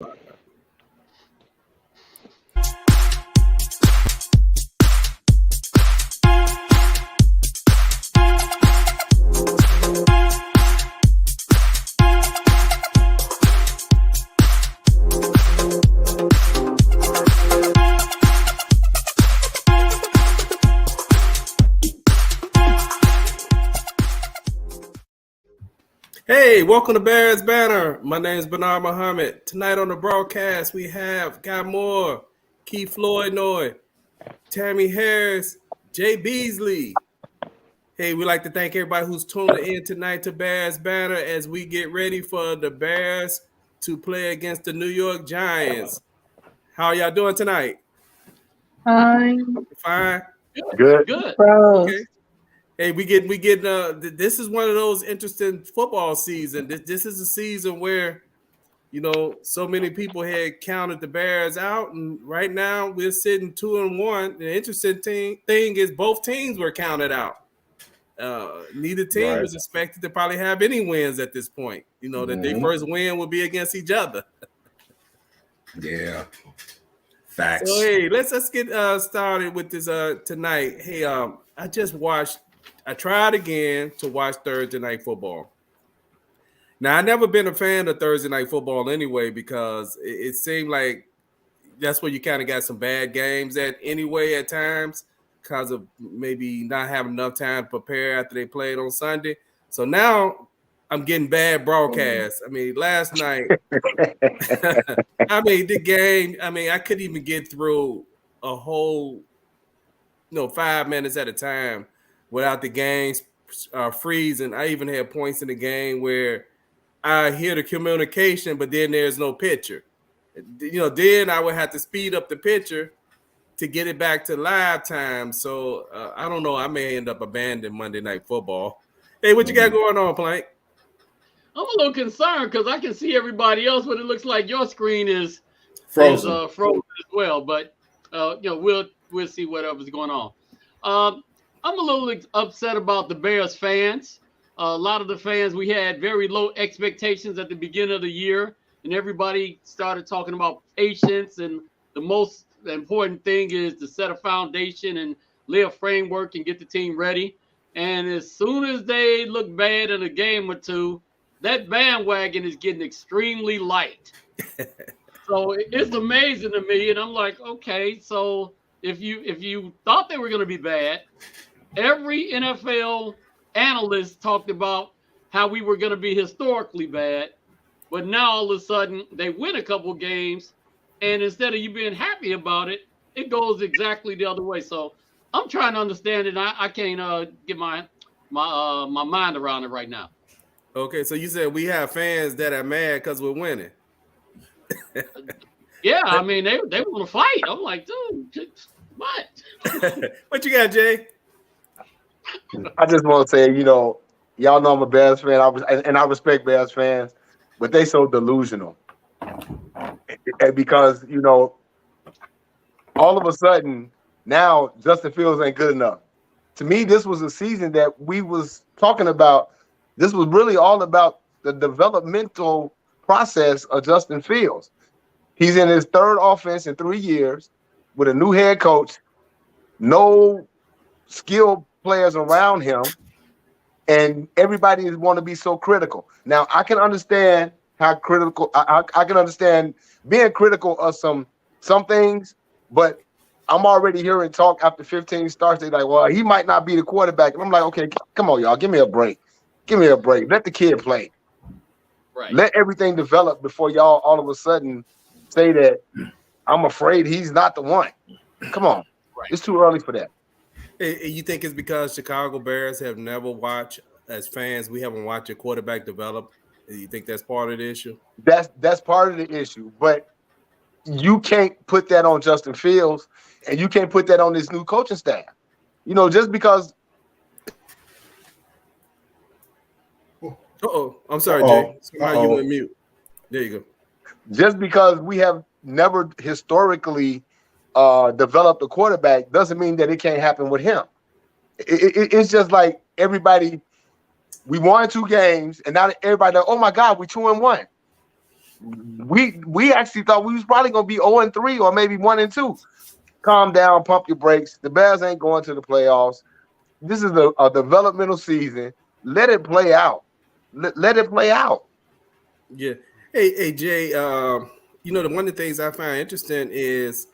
Hey, welcome to Bears Banter. My name is Bernard Muhammad. Tonight on the broadcast, we have Guy Moore, Keith Floydnoy, Tammy Harris, Jay Beasley. Hey, we'd like to thank everybody who's tuning in tonight to Bears Banter as we get ready for the Bears to play against the New York Giants. How are y'all doing tonight? Fine. Fine? Good. Okay. Hey, we get. This is one of those interesting football season. This is a season where, so many people had counted the Bears out, and right now we're sitting 2-1. The interesting thing is both teams were counted out. Neither team was expected to probably have any wins at this point. That their first win would be against each other. Yeah, facts. So hey, let's get started with this tonight. Hey, I tried again to watch Thursday Night Football. Now, I've never been a fan of Thursday Night Football anyway because it seemed like that's where you kind of got some bad games at times because of maybe not having enough time to prepare after they played on Sunday. So now I'm getting bad broadcasts. I mean, last night, the game, I couldn't even get through a whole, 5 minutes at a time without the games freezing. I even had points in the game where I hear the communication, but then there's no picture. Then I would have to speed up the picture to get it back to live time. So I don't know. I may end up abandoning Monday Night Football. Hey, what you got going on, Plank? I'm a little concerned because I can see everybody else, but it looks like your screen is Frozen. Frozen as well. But we'll see whatever's going on. I'm a little upset about the Bears fans. A lot of the fans, we had very low expectations at the beginning of the year, and everybody started talking about patience, and the most important thing is to set a foundation and lay a framework and get the team ready. And as soon as they look bad in a game or two, that bandwagon is getting extremely light. So it's amazing to me, and I'm like, okay, so if you thought they were going to be bad, every NFL analyst talked about how we were going to be historically bad, but now all of a sudden they win a couple games, and instead of you being happy about it, it goes exactly the other way. So I'm trying to understand it. I can't get my mind around it right now. Okay, so you said we have fans that are mad because we're winning. Yeah, they want to fight. I'm like, dude, what? What you got, Jay? I just want to say, y'all know I'm a Bears fan, I respect Bears fans, but they so delusional. And because, all of a sudden, now Justin Fields ain't good enough. To me, this was a season that we was talking about. This was really all about the developmental process of Justin Fields. He's in his third offense in 3 years with a new head coach, no skilled players around him, and everybody want to be so critical. Now, I can understand how critical. I can understand being critical of some things, but I'm already hearing talk after 15 starts. They're like, well, he might not be the quarterback, and I'm like, okay, come on, y'all, give me a break. Let the kid play. Right. Let everything develop before y'all all of a sudden say that I'm afraid he's not the one. Come on, right. It's too early for that. You think it's because Chicago Bears have never watched, as fans, we haven't watched a quarterback develop? You think that's part of the issue? That's part of the issue, but you can't put that on Justin Fields, and you can't put that on this new coaching staff. Just because. I'm sorry, Jay. Somehow you went mute. There you go. Just because we have never historically developed a quarterback doesn't mean that it can't happen with him. It's just like everybody, we won 2 games, and now everybody, oh my God, we 2-1. We actually thought we was probably gonna be 0-3 or maybe 1-2. Calm down, pump your brakes. The Bears ain't going to the playoffs. This is a developmental season. Let it play out. Let it play out. Yeah. Hey, Jay. You know, one of the things I find interesting is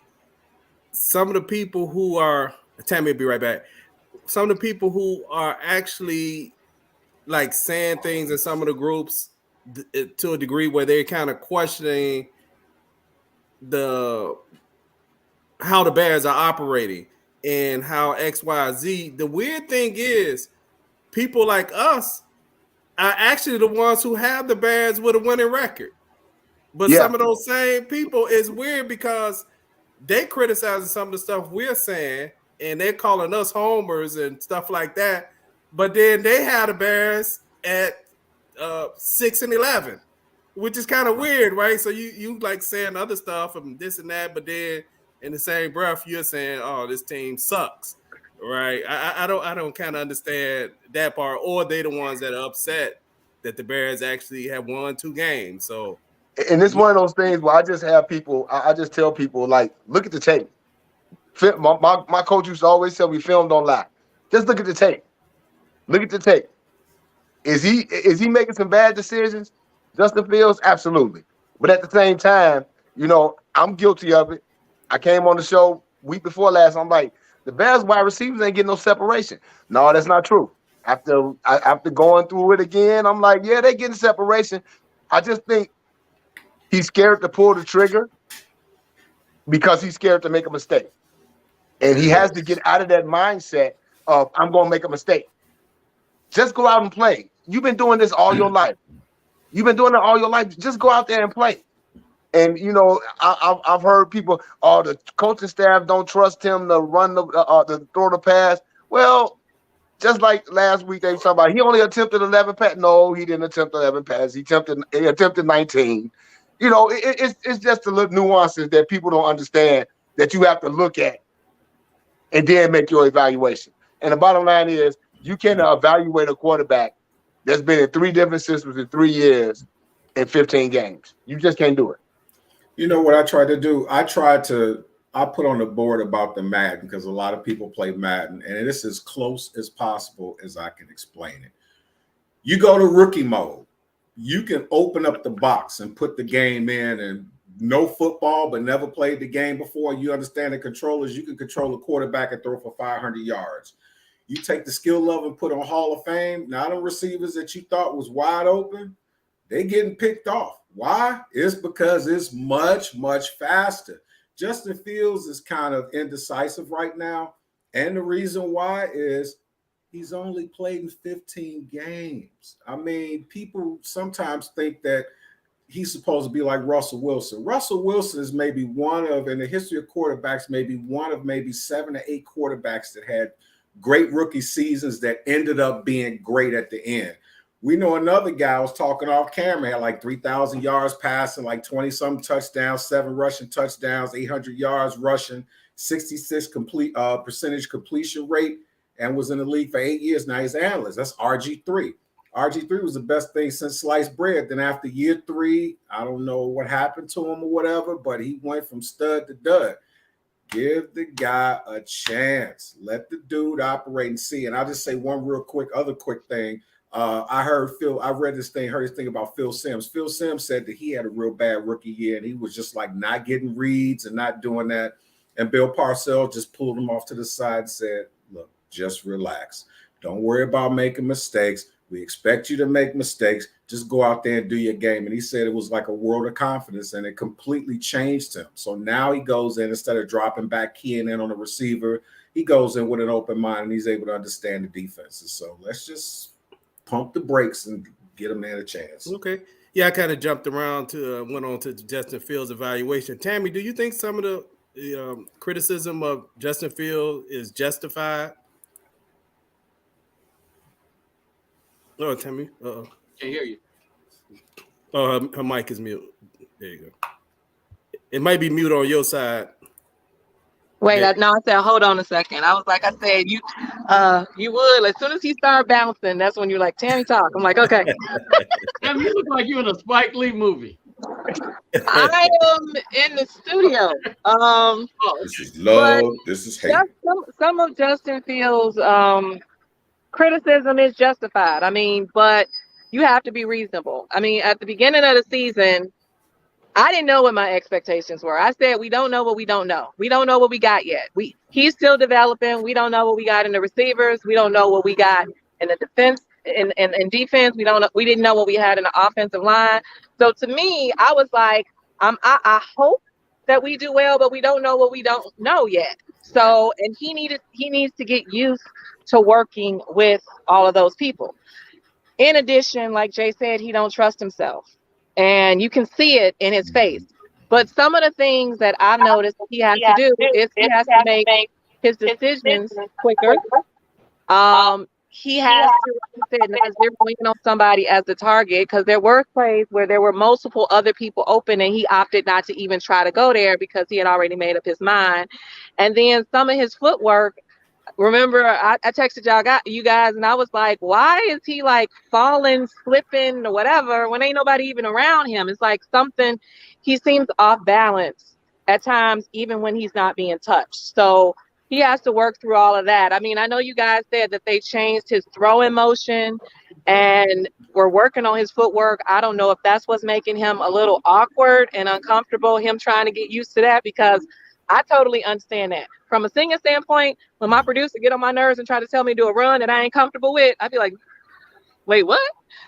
some of the people who are. Tammy will be right back. Some of the people who are actually like saying things in some of the groups to a degree where they're kind of questioning how the Bears are operating and how XYZ. The weird thing is, people like us are actually the ones who have the Bears with a winning record. But Yeah. some of those same people is weird because they criticizing some of the stuff we're saying and they're calling us homers and stuff like that. But then they had the Bears at 6-11, which is kind of weird, right? So you like saying other stuff and this and that, but then in the same breath you're saying, "Oh, this team sucks," right? I don't kind of understand that part. Or they the ones that are upset that the Bears actually have won 2 games. So. And it's one of those things where I just have people, I just tell people, like, look at the tape. My coach used to always tell me, film don't lie. Just look at the tape. Look at the tape. Is he making some bad decisions? Justin Fields? Absolutely. But at the same time, you know, I'm guilty of it. I came on the show week before last. I'm like, the Bears wide receivers ain't getting no separation. No, that's not true. After going through it again, I'm like, yeah, they getting separation. I just think he's scared to pull the trigger because he's scared to make a mistake. And he has to get out of that mindset of, I'm going to make a mistake. Just go out and play. You've been doing this all your life. You've been doing it all your life. Just go out there and play. And, you know, I've heard people, the coaching staff don't trust him to run to throw the pass. Well, just like last week they were talking about, he only attempted 11 passes. No, he didn't attempt 11 passes. He attempted 19. You know, it's just the little nuances that people don't understand that you have to look at and then make your evaluation. And the bottom line is, you can't evaluate a quarterback that's been in 3 different systems in 3 years in 15 games. You just can't do it. You know what I tried to do? I put on the board about the Madden because a lot of people play Madden, and it is as close as possible as I can explain it. You go to rookie mode. You can open up the box and put the game in and know football, but never played the game before. You understand the controllers. You can control a quarterback and throw for 500 yards. You take the skill level and put on Hall of Fame. Now, the receivers that you thought was wide open, they getting picked off. Why? It's because it's much, much faster. Justin Fields is kind of indecisive right now. And the reason why is he's only played in 15 games. I mean, people sometimes think that he's supposed to be like Russell Wilson. Russell Wilson is maybe one of, in the history of quarterbacks, maybe one of maybe 7 to 8 quarterbacks that had great rookie seasons that ended up being great at the end. We know another guy was talking off camera, had like 3,000 yards passing, like 20-something touchdowns, 7 rushing touchdowns, 800 yards rushing, 66% completion rate, and was in the league for 8 years. Now he's an analyst. That's RG3. RG3 was the best thing since sliced bread. Then after year 3, I don't know what happened to him or whatever, but he went from stud to dud. Give the guy a chance. Let the dude operate and see. And I'll just say one other quick thing. I read this thing, heard this thing about Phil Simms. Phil Simms said that he had a real bad rookie year and he was just like not getting reads and not doing that. And Bill Parcells just pulled him off to the side and said, look, just relax. Don't worry about making mistakes. We expect you to make mistakes. Just go out there and do your game. And he said it was like a world of confidence and it completely changed him. So now he goes in, instead of dropping back, keying in on the receiver, he goes in with an open mind and he's able to understand the defenses. So let's just pump the brakes and get a man a chance. Okay. Yeah, I kind of jumped around went on to Justin Fields' evaluation. Tammy, do you think some of the criticism of Justin Fields is justified? Oh, Tammy. Can't hear you. Oh, her mic is mute. There you go. It might be mute on your side. Wait, Yeah. I said, hold on a second. I was like, I said, you would. As soon as he started bouncing, that's when you're like, Tammy, talk. I'm like, okay. Damn, you look like you're in a Spike Lee movie. I am in the studio. This is But love. This is hate. just some of Justin Fields' criticism is justified. I mean, but you have to be reasonable. I mean, at the beginning of the season, I didn't know what my expectations were. I said we don't know what we don't know. We don't know what we got yet. He's still developing. We don't know what we got in the receivers. We don't know what we got in the defense in defense. We didn't know what we had in the offensive line. So to me, I was like, I hope that we do well, but we don't know what we don't know yet. So and he needs to get used to working with all of those people. In addition, like Jay said, he don't trust himself. And you can see it in his face. But some of the things that I've noticed he has to do is he has to make his decisions quicker. He has to, like I said, not zeroing in on somebody as the target, because there were plays where there were multiple other people open and he opted not to even try to go there because he had already made up his mind. And then some of his footwork, remember, I texted you guys, and I was like, why is he like falling, slipping, or whatever when ain't nobody even around him? It's like something, he seems off balance at times, even when he's not being touched. So he has to work through all of that. I mean, I know you guys said that they changed his throwing motion and we're working on his footwork. I don't know if that's what's making him a little awkward and uncomfortable, him trying to get used to that, because I totally understand that. From a singing standpoint, when my producer get on my nerves and try to tell me to do a run that I ain't comfortable with, I feel like, wait, what?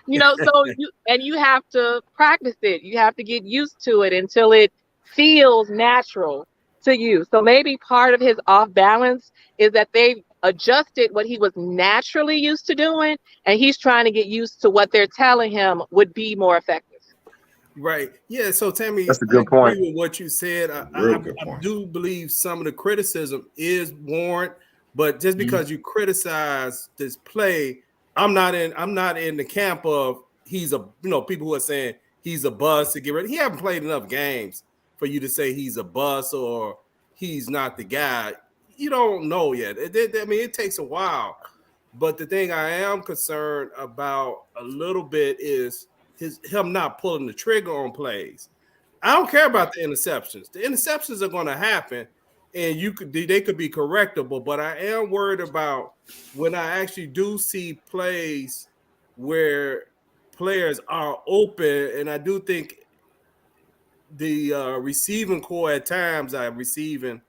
So you have to practice it. You have to get used to it until it feels natural to you. So maybe part of his off balance is that they've adjusted what he was naturally used to doing, and he's trying to get used to what they're telling him would be more effective. Right. Yeah. So Tammy, That's a good point. I agree with what you said. I do believe some of the criticism is warrant, but just because you criticize this play, I'm not in the camp of he's a people who are saying he's a bust to get rid. He haven't played enough games for you to say he's a bust or he's not the guy. You don't know yet. It takes a while. But the thing I am concerned about a little bit is him not pulling the trigger on plays. I don't care about the interceptions. The interceptions are going to happen, and they could be correctable. But I am worried about when I actually do see plays where players are open, and I do think the receiving core at times are receiving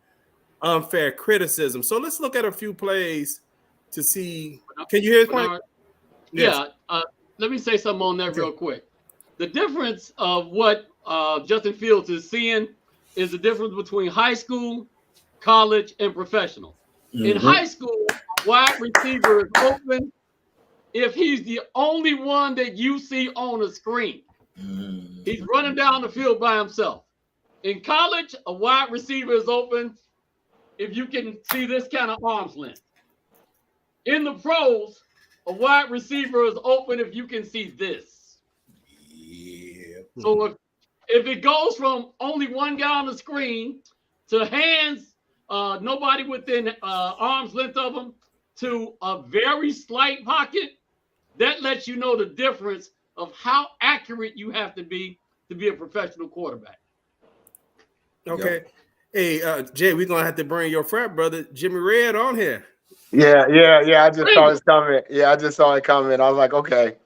unfair criticism. So let's look at a few plays to see. Can you hear his point? Yes. Yeah. Let me say something on that real quick. The difference of what Justin Fields is seeing is the difference between high school, college, and professional. In high school, wide receiver is open if he's the only one that you see on the screen. He's running down the field by himself. In college, a wide receiver is open if you can see this kind of arm's length. In the pros, a wide receiver is open if you can see this. Yeah. So if it goes from only one guy on the screen to hands, nobody within arm's length of them, to a very slight pocket, that lets you know the difference of how accurate you have to be a professional quarterback. Okay. Hey, Jay, we're going to have to bring your frat brother, Jimmy Red, on here. Yeah. I just saw his comment. Yeah, I just saw it coming. I was like, okay.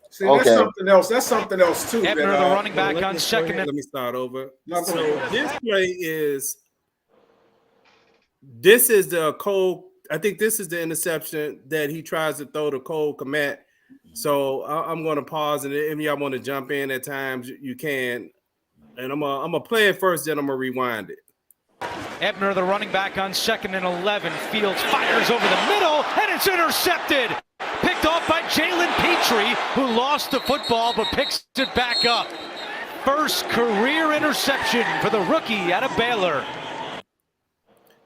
See, that's something else. That's something else too. Ebner, the running back on second. Let me start over. So this play is the Cole. I think this is the interception that he tries to throw to Cole Kmet. So I'm going to pause, and if y'all want to jump in at times, you can. And I'm gonna play it first, then I'm gonna rewind it. Ebner, the running back on 2nd and 11. Fields fires over the middle, and it's intercepted. Picked off by Jalen Petrie, who lost the football but picks it back up. First career interception for the rookie out of Baylor.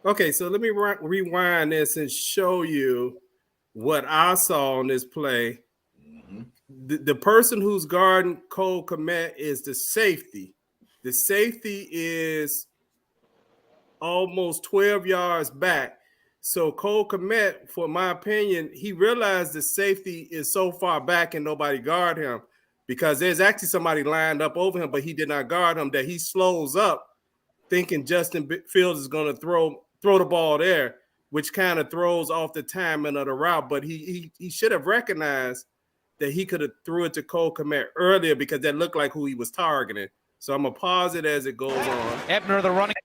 Okay, so let me rewind this and show you what I saw on this play. The person who's guarding Cole Kmet is the safety. The safety is almost 12 yards back. So Cole Kmet, for my opinion, he realized the safety is so far back and nobody guard him because there's actually somebody lined up over him, but he did not guard him, that he slows up thinking Justin Fields is going to throw the ball there, which kind of throws off the timing of the route. But he should have recognized that he could have threw it to Cole Kmet earlier, because that looked like who he was targeting. So I'm going to pause it as it goes on. Ebner, the running.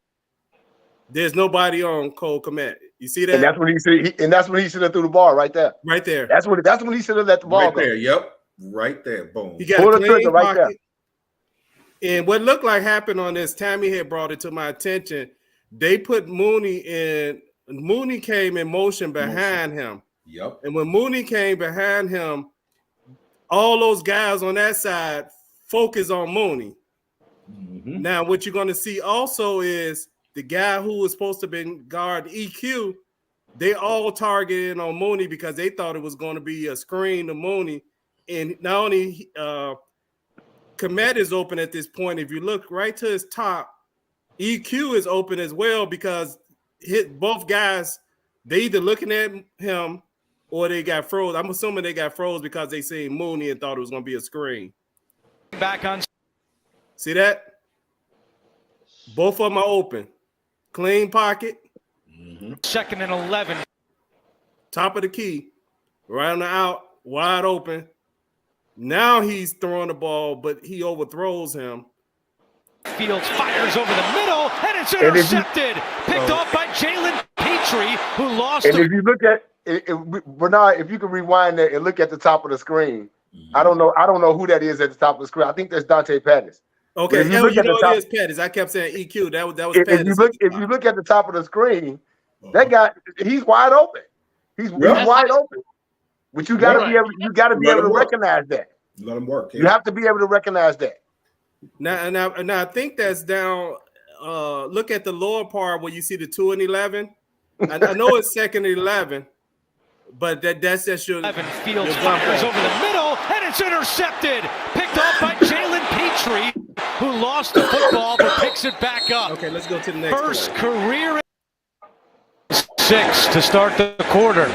There's nobody on Cole Kmet. You see that? And that's when he should have threw the ball right there. Right there. That's when he should have let the ball Right go. there. Yep. Right there. Boom. He got Pull a the clean trigger right pocket. And what looked like happened on this, Tammy had brought it to my attention. They put Mooney in. Mooney came in motion behind him. Yep. And when Mooney came behind him, all those guys on that side focus on Mooney. Mm-hmm. Now, what you're going to see also is the guy who was supposed to be guard EQ, they all targeted on Mooney because they thought it was going to be a screen to Mooney. And not only Kmet is open at this point, if you look right to his top, EQ is open as well, because both guys, they either looking at him or they got froze. I'm assuming they got froze because they seen Mooney and thought it was going to be a screen. Back on. See that? Both of them are open. Clean pocket. Mm-hmm. 2nd and 11. Top of the key. Right on the out. Wide open. Now he's throwing the ball, but he overthrows him. Fields fires over the middle, and it's intercepted. Picked off by Jalen Petrie, who lost. And if you look at Bernard, if you can rewind that and look at the top of the screen, I don't know who that is at the top of the screen. I think that's Dante Pettis. Okay, If you look at the top- it is Pettis. I kept saying EQ. That was If Pettis. you look at the top of the screen, that guy, he's wide open. He's wide open. But you got to be able to recognize that. Let him work. Yeah. You have to be able to recognize that. Now, I think that's down. Look at the lower part where you see the 2 and 11. I know it's 2nd and 11, but that's just your 11. Fields fires over the middle, and it's intercepted. Picked off by Jalen Petrie, who lost the football but picks it back up. Okay, let's go to the next. First play. career 6 to start the quarter.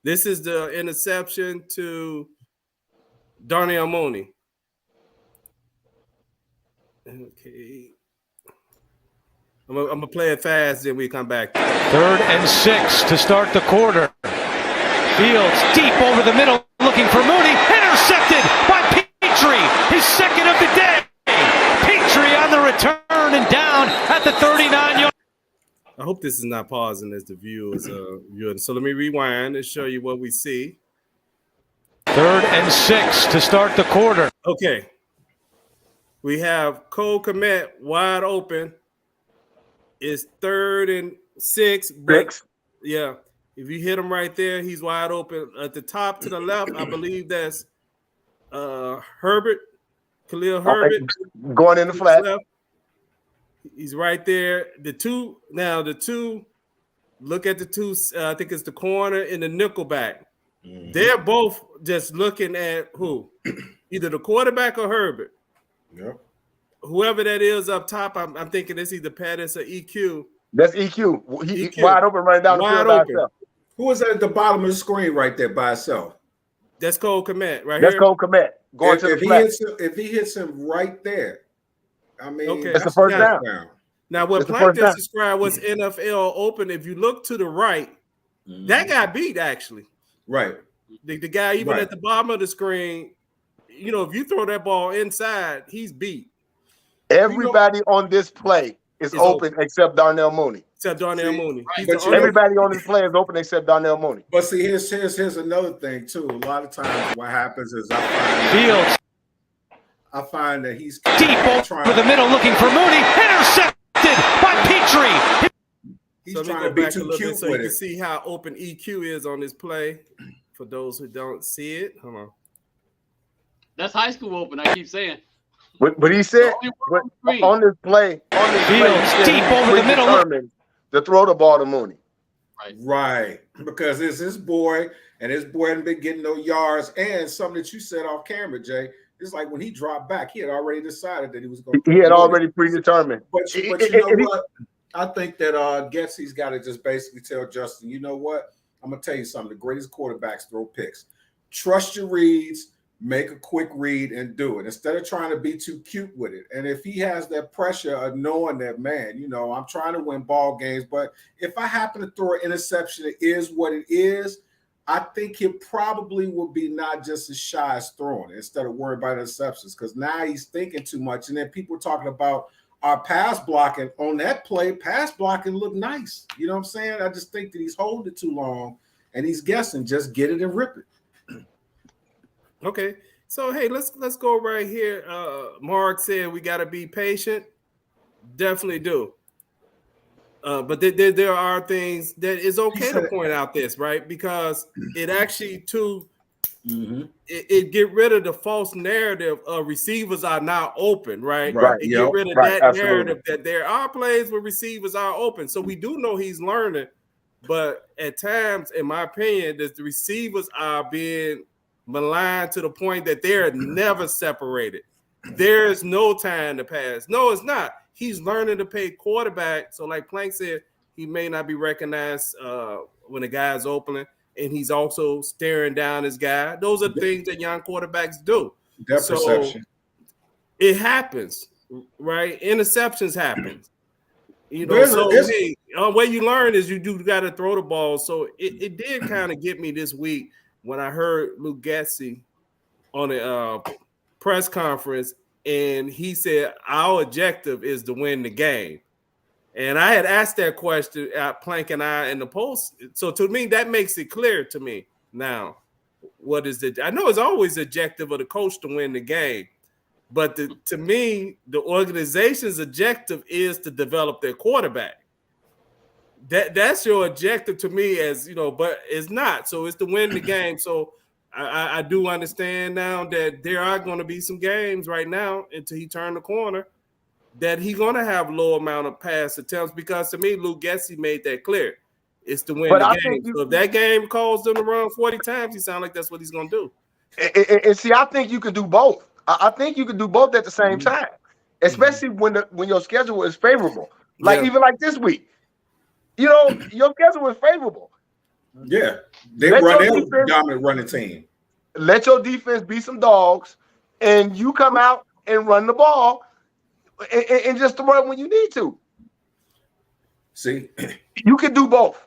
This is the interception to Darnell Mooney. Okay. I'm gonna play it fast, then we come back. 3rd and 6 to start the quarter. Fields deep over the middle, looking for Mooney. Intercepted by Petrie, his 2nd of the day. Petrie on the return and down at the 39-yard. I hope this is not pausing as the viewers viewing. So let me rewind and show you what we see. 3rd and 6 to start the quarter. Okay. We have Cole Kmet wide open. It's 3rd and 6. Yeah. If you hit him right there, he's wide open. At the top to the left, I believe that's Herbert, Khalil Herbert. Going in the flat. Left. He's right there. The two, look at the two, I think it's the corner and the nickelback. Mm-hmm. They're both just looking at who? Either the quarterback or Herbert. Yep. Whoever that is up top, I'm thinking it's either Pettis or EQ. That's EQ. He EQ. wide open running down the field by himself. Who is that at the bottom of the screen right there by itself? That's Cole Kmet right That's here. Cole Kmet going to the flat. If he hits him right there, I mean, Okay. That's the first down. Now, what That's the Plank first down. just described was NFL open. If you look to the right, that got beat actually. Right. The guy even Right. at the bottom of the screen, if you throw that ball inside, he's beat. Everybody on this play is open except Darnell Mooney. Except Darnell Mooney. He's But the only- Everybody on this play is open except Darnell Mooney. But see, here's another thing too. A lot of times, what happens is Fields I find that he's deep over the middle, looking for Mooney. Intercepted by Petrie. He's So let me trying go to be back a too little cute bit so you with can it. see how open EQ is on this play. For those who don't see it, hold on. That's high school open. I keep saying. But he said Only one on screen. on this play, Fields deep over the middle. determined to throw the ball to Mooney. Right, because it's his boy, and his boy hadn't been getting no yards. And something that you said off camera, Jay, it's like when he dropped back, he had already decided that he was going to. He had already predetermined. But you know what? I think that Getsy's got to just basically tell Justin, you know what? I'm going to tell you something. The greatest quarterbacks throw picks. Trust your reads. make a quick read and do it instead of trying to be too cute with it. And if he has that pressure of knowing that, man, I'm trying to win ball games, but if I happen to throw an interception, it is what it is. I think he probably will be not just as shy as throwing it instead of worrying about interceptions, because now he's thinking too much. And then people talking about our pass blocking on that play. Pass blocking looked nice. You know what I'm saying? I just think that he's holding it too long and he's guessing. Just get it and rip it. Okay. So hey, let's go right here. Mark said we got to be patient. Definitely do. But there are things that is okay to point out this, right? Because it actually too it get rid of the false narrative of receivers are not open, right? Right. It get rid of that absolutely. narrative that there are plays where receivers are open. So we do know he's learning, but at times, in my opinion, the receivers are being maligned to the point that they're never separated. There's no time to pass. No, it's not. He's learning to play quarterback. So like Plank said, he may not be recognized when the guy's opening, and he's also staring down his guy. Those are things that young quarterbacks do. That perception. It happens, right? Interceptions happen. Hey, what you learn is you do got to throw the ball. So it did kind of get me this week when I heard Luke Getsy on a press conference, and he said our objective is to win the game. And I had asked that question at Plank and I in the post. So to me, that makes it clear to me now. What is it? I know it's always the objective of the coach to win the game, but to me, the organization's objective is to develop their quarterback. That's your objective to me, as but it's not. So it's to win the game. So I do understand now that there are going to be some games right now until he turned the corner that he's going to have low amount of pass attempts, because to me, Luke Getsy made that clear. It's to win the game. So if that game calls them to run 40 times, he sounds like that's what he's going to do. And see, I think you could do both. I think you could do both at the same time, especially when your schedule is favorable. Even like this week, your schedule is favorable. Yeah, they're a dominant running team. Let your defense be some dogs, and you come out and run the ball, and just throw it when you need to. See, you can do both.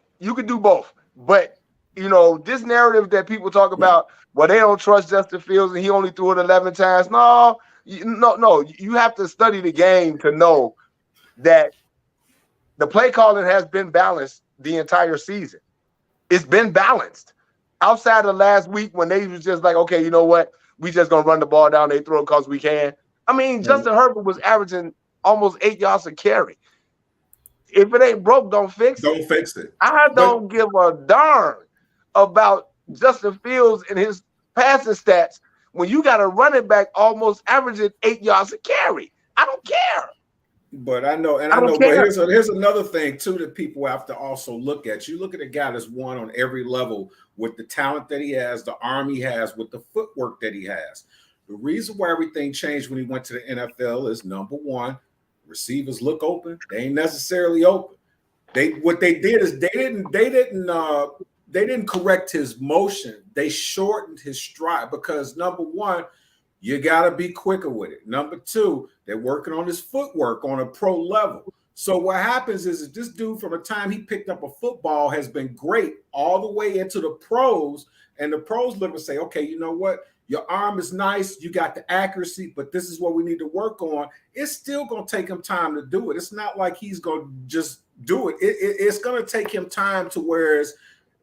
But this narrative that people talk about, well, they don't trust Justin Fields and he only threw it 11 times. No. You have to study the game to know that the play calling has been balanced the entire season. It's been balanced. Outside of last week when they was just like, okay, you know what? We just gonna run the ball down, they throw it because we can. I mean, Justin Herbert was averaging almost 8 yards a carry. If it ain't broke, don't fix it. I don't give a darn about Justin Fields and his passing stats when you got a running back almost averaging 8 yards a carry. I don't care. But I know. But here's another thing too that people have to also look at. You look at a guy that's won on every level with the talent that he has, the arm he has, with the footwork that he has. The reason why everything changed when he went to the NFL is, number one, receivers look open. They ain't necessarily open. What they did is they didn't correct his motion. They shortened his stride because, number one, you got to be quicker with it. Number two, they're working on his footwork on a pro level. So what happens is this dude, from the time he picked up a football, has been great all the way into the pros. And the pros look and say, okay, you know what? Your arm is nice. You got the accuracy, but this is what we need to work on. It's still going to take him time to do it. It's not like he's going to just do it. It's going to take him time to whereas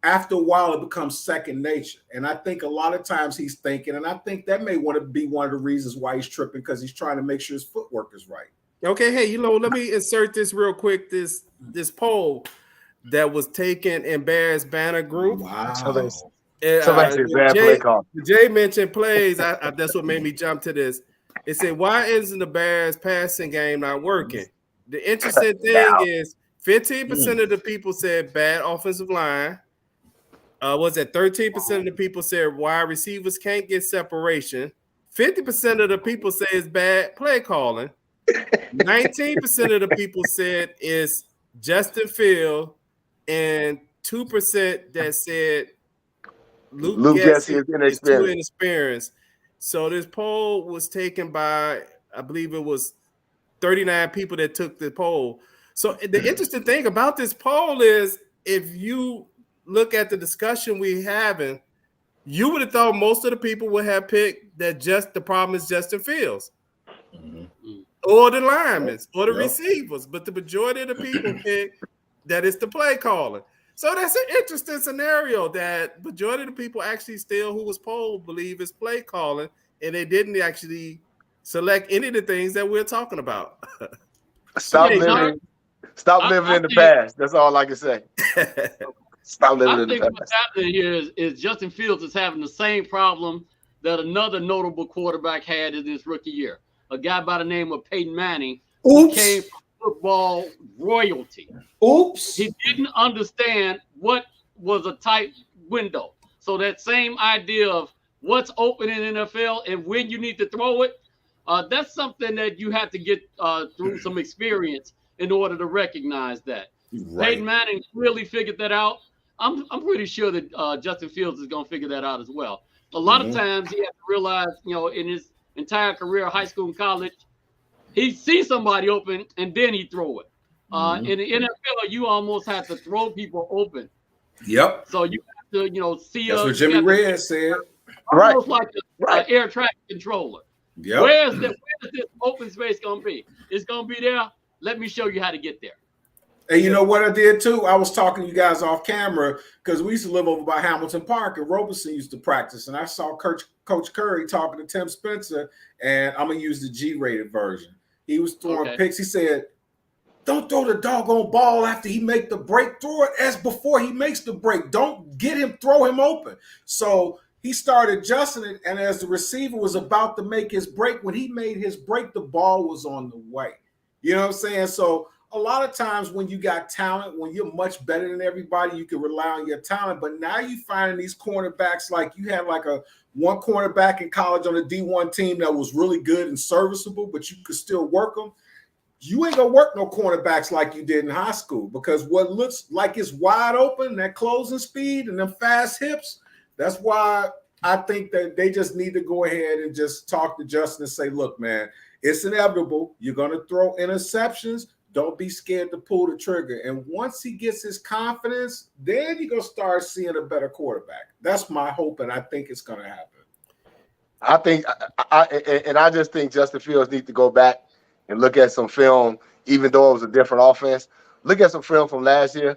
after a while it becomes second nature. And I think a lot of times he's thinking, and I think that may want to be one of the reasons why he's tripping, because he's trying to make sure his footwork is right. Okay, hey, let me insert this real quick. This poll that was taken in Bears Banter group. Wow. Jay mentioned plays. That's what made me jump to this. It said, why isn't the Bears passing game not working? The interesting thing is 15% of the people said bad offensive line. Was that 13% of the people said wide receivers can't get separation. 50% of the people say it's bad play calling. 19% of the people said it's Justin Fields, and 2% that said Luke Getsy is too inexperienced. So this poll was taken by, I believe it was 39 people that took the poll. So the interesting thing about this poll is, if you look at the discussion we having, you would have thought most of the people would have picked that just the problem is Justin Fields, or the linemen, or the receivers. But the majority of the people pick that it's the play calling. So that's an interesting scenario, that majority of the people actually still who was polled believe it's play calling, and they didn't actually select any of the things that we're talking about. Stop living in the past. That's all I can say. Stop living in the past. I think what's happening here is Justin Fields is having the same problem that another notable quarterback had in his rookie year. A guy by the name of Peyton Manning, who came from football royalty. He didn't understand what was a tight window. So that same idea of what's open in NFL and when you need to throw it, that's something that you have to get through some experience in order to recognize that. Right. Peyton Manning really figured that out. I'm pretty sure that Justin Fields is going to figure that out as well. A lot of times he has to realize, in his entire career, high school and college, he sees somebody open and then he throw it. In the NFL, you almost have to throw people open. Yep. So you have to, see. That's what Jimmy Red said. Almost like an air traffic controller. Yep. Where's this open space going to be? It's going to be there. Let me show you how to get there. And you know what I did too? I was talking to you guys off camera because we used to live over by Hamilton Park, and Robeson used to practice. And I saw Coach Curry talking to Tim Spencer, and I'm going to use the G-rated version. He was throwing picks. He said, don't throw the doggone ball after he make the break. Throw it as before he makes the break. Don't throw him open. So he started adjusting it, and as the receiver was about to make his break, when he made his break, the ball was on the way. You know what I'm saying? So a lot of times when you got talent, when you're much better than everybody, you can rely on your talent. But now you find these cornerbacks, like you had like one cornerback in college on a D1 team that was really good and serviceable, but you could still work them. You ain't gonna work no cornerbacks like you did in high school, because what looks like it's wide open, that closing speed and them fast hips, that's why I think that they just need to go ahead and just talk to Justin and say, look, man, it's inevitable. You're gonna throw interceptions. Don't be scared to pull the trigger. And once he gets his confidence, then you're going to start seeing a better quarterback. That's my hope, and I think it's going to happen. I just think Justin Fields needs to go back and look at some film, even though it was a different offense. Look at some film from last year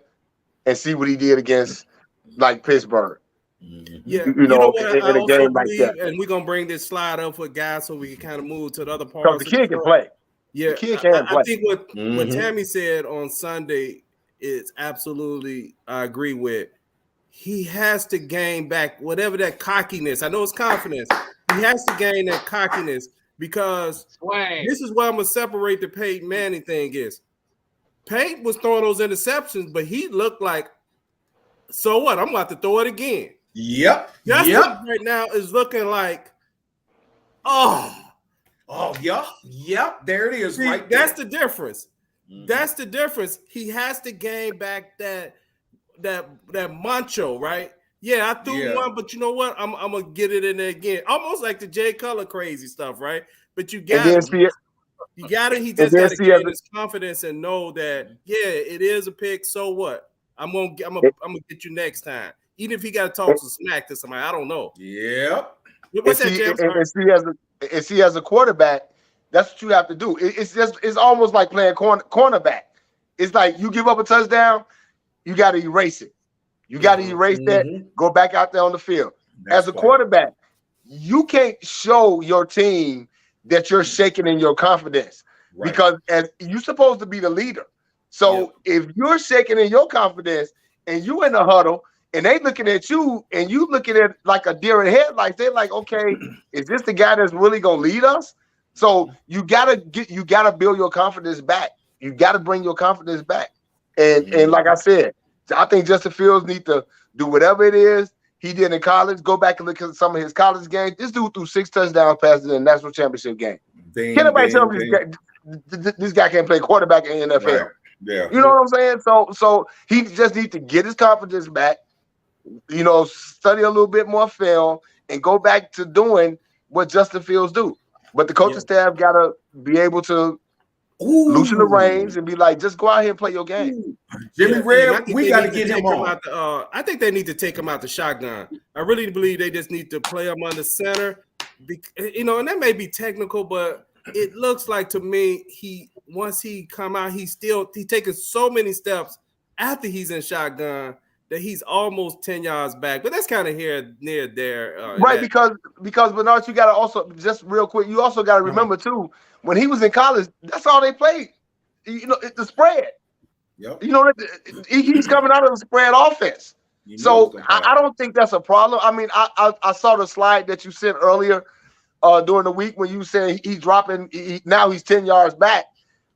and see what he did against, like, Pittsburgh. Yeah, you know what? I in a game like that. And we're going to bring this slide up for guys so we can kind of move to the other parts. Because the kid can play. Yeah, I think what Tammy said on Sunday is absolutely I agree with. He has to gain back whatever that cockiness. I know it's confidence. He has to gain that cockiness, because this is why I'm going to separate the Peyton Manning thing is. Peyton was throwing those interceptions, but he looked like, so what? I'm about to throw it again. Yep. Justin right now is looking like, yep. There it is. See, right there. That's the difference. That's the difference. He has to gain back that macho, right? Yeah, I threw one, but you know what? I'm gonna get it in there again. Almost like the Jay Cutler crazy stuff, right? But you got it. You got it. He just got to gain his confidence and know that it is a pick. So what? I'm gonna get you next time. Even if he got to talk some smack to somebody, I don't know. Yep. What's that, James? And see, as a quarterback, that's what you have to do. It's almost like playing cornerback. It's like you give up a touchdown, you got to erase it. You got to erase that, go back out there on the field. As a quarterback, you can't show your team that you're shaking in your confidence, because as you're supposed to be the leader. So if you're shaking in your confidence and you in the huddle and they looking at you and you looking at like a deer in headlights, they're like, okay, is this the guy that's really gonna lead us? So you gotta build your confidence back. You gotta bring your confidence back. And like I said, I think Justin Fields need to do whatever it is he did in college. Go back and look at some of his college games. This dude threw 6 touchdown passes in a national championship game. Can anybody tell me this guy can't play quarterback in the NFL? Right. Yeah. You know what I'm saying? So he just needs to get his confidence back, study a little bit more film and go back to doing what Justin Fields do. But the coaching staff gotta be able to loosen the reins and be like, just go out here and play your game. Jimmy Red, we got to get him on. I think they need to take him out the shotgun. I really believe they just need to play him under center. And that may be technical, but it looks like to me once he come out, he's taking so many steps after he's in shotgun that he's almost 10 yards back. But that's kind of here near there. Right, because Bernard, you got to also, just real quick, you also got to remember too, when he was in college, that's all they played. The spread. Yep. He's coming out of the spread offense. So I don't think that's a problem. I mean, I saw the slide that you sent earlier during the week when you said he's dropping. Now he's 10 yards back,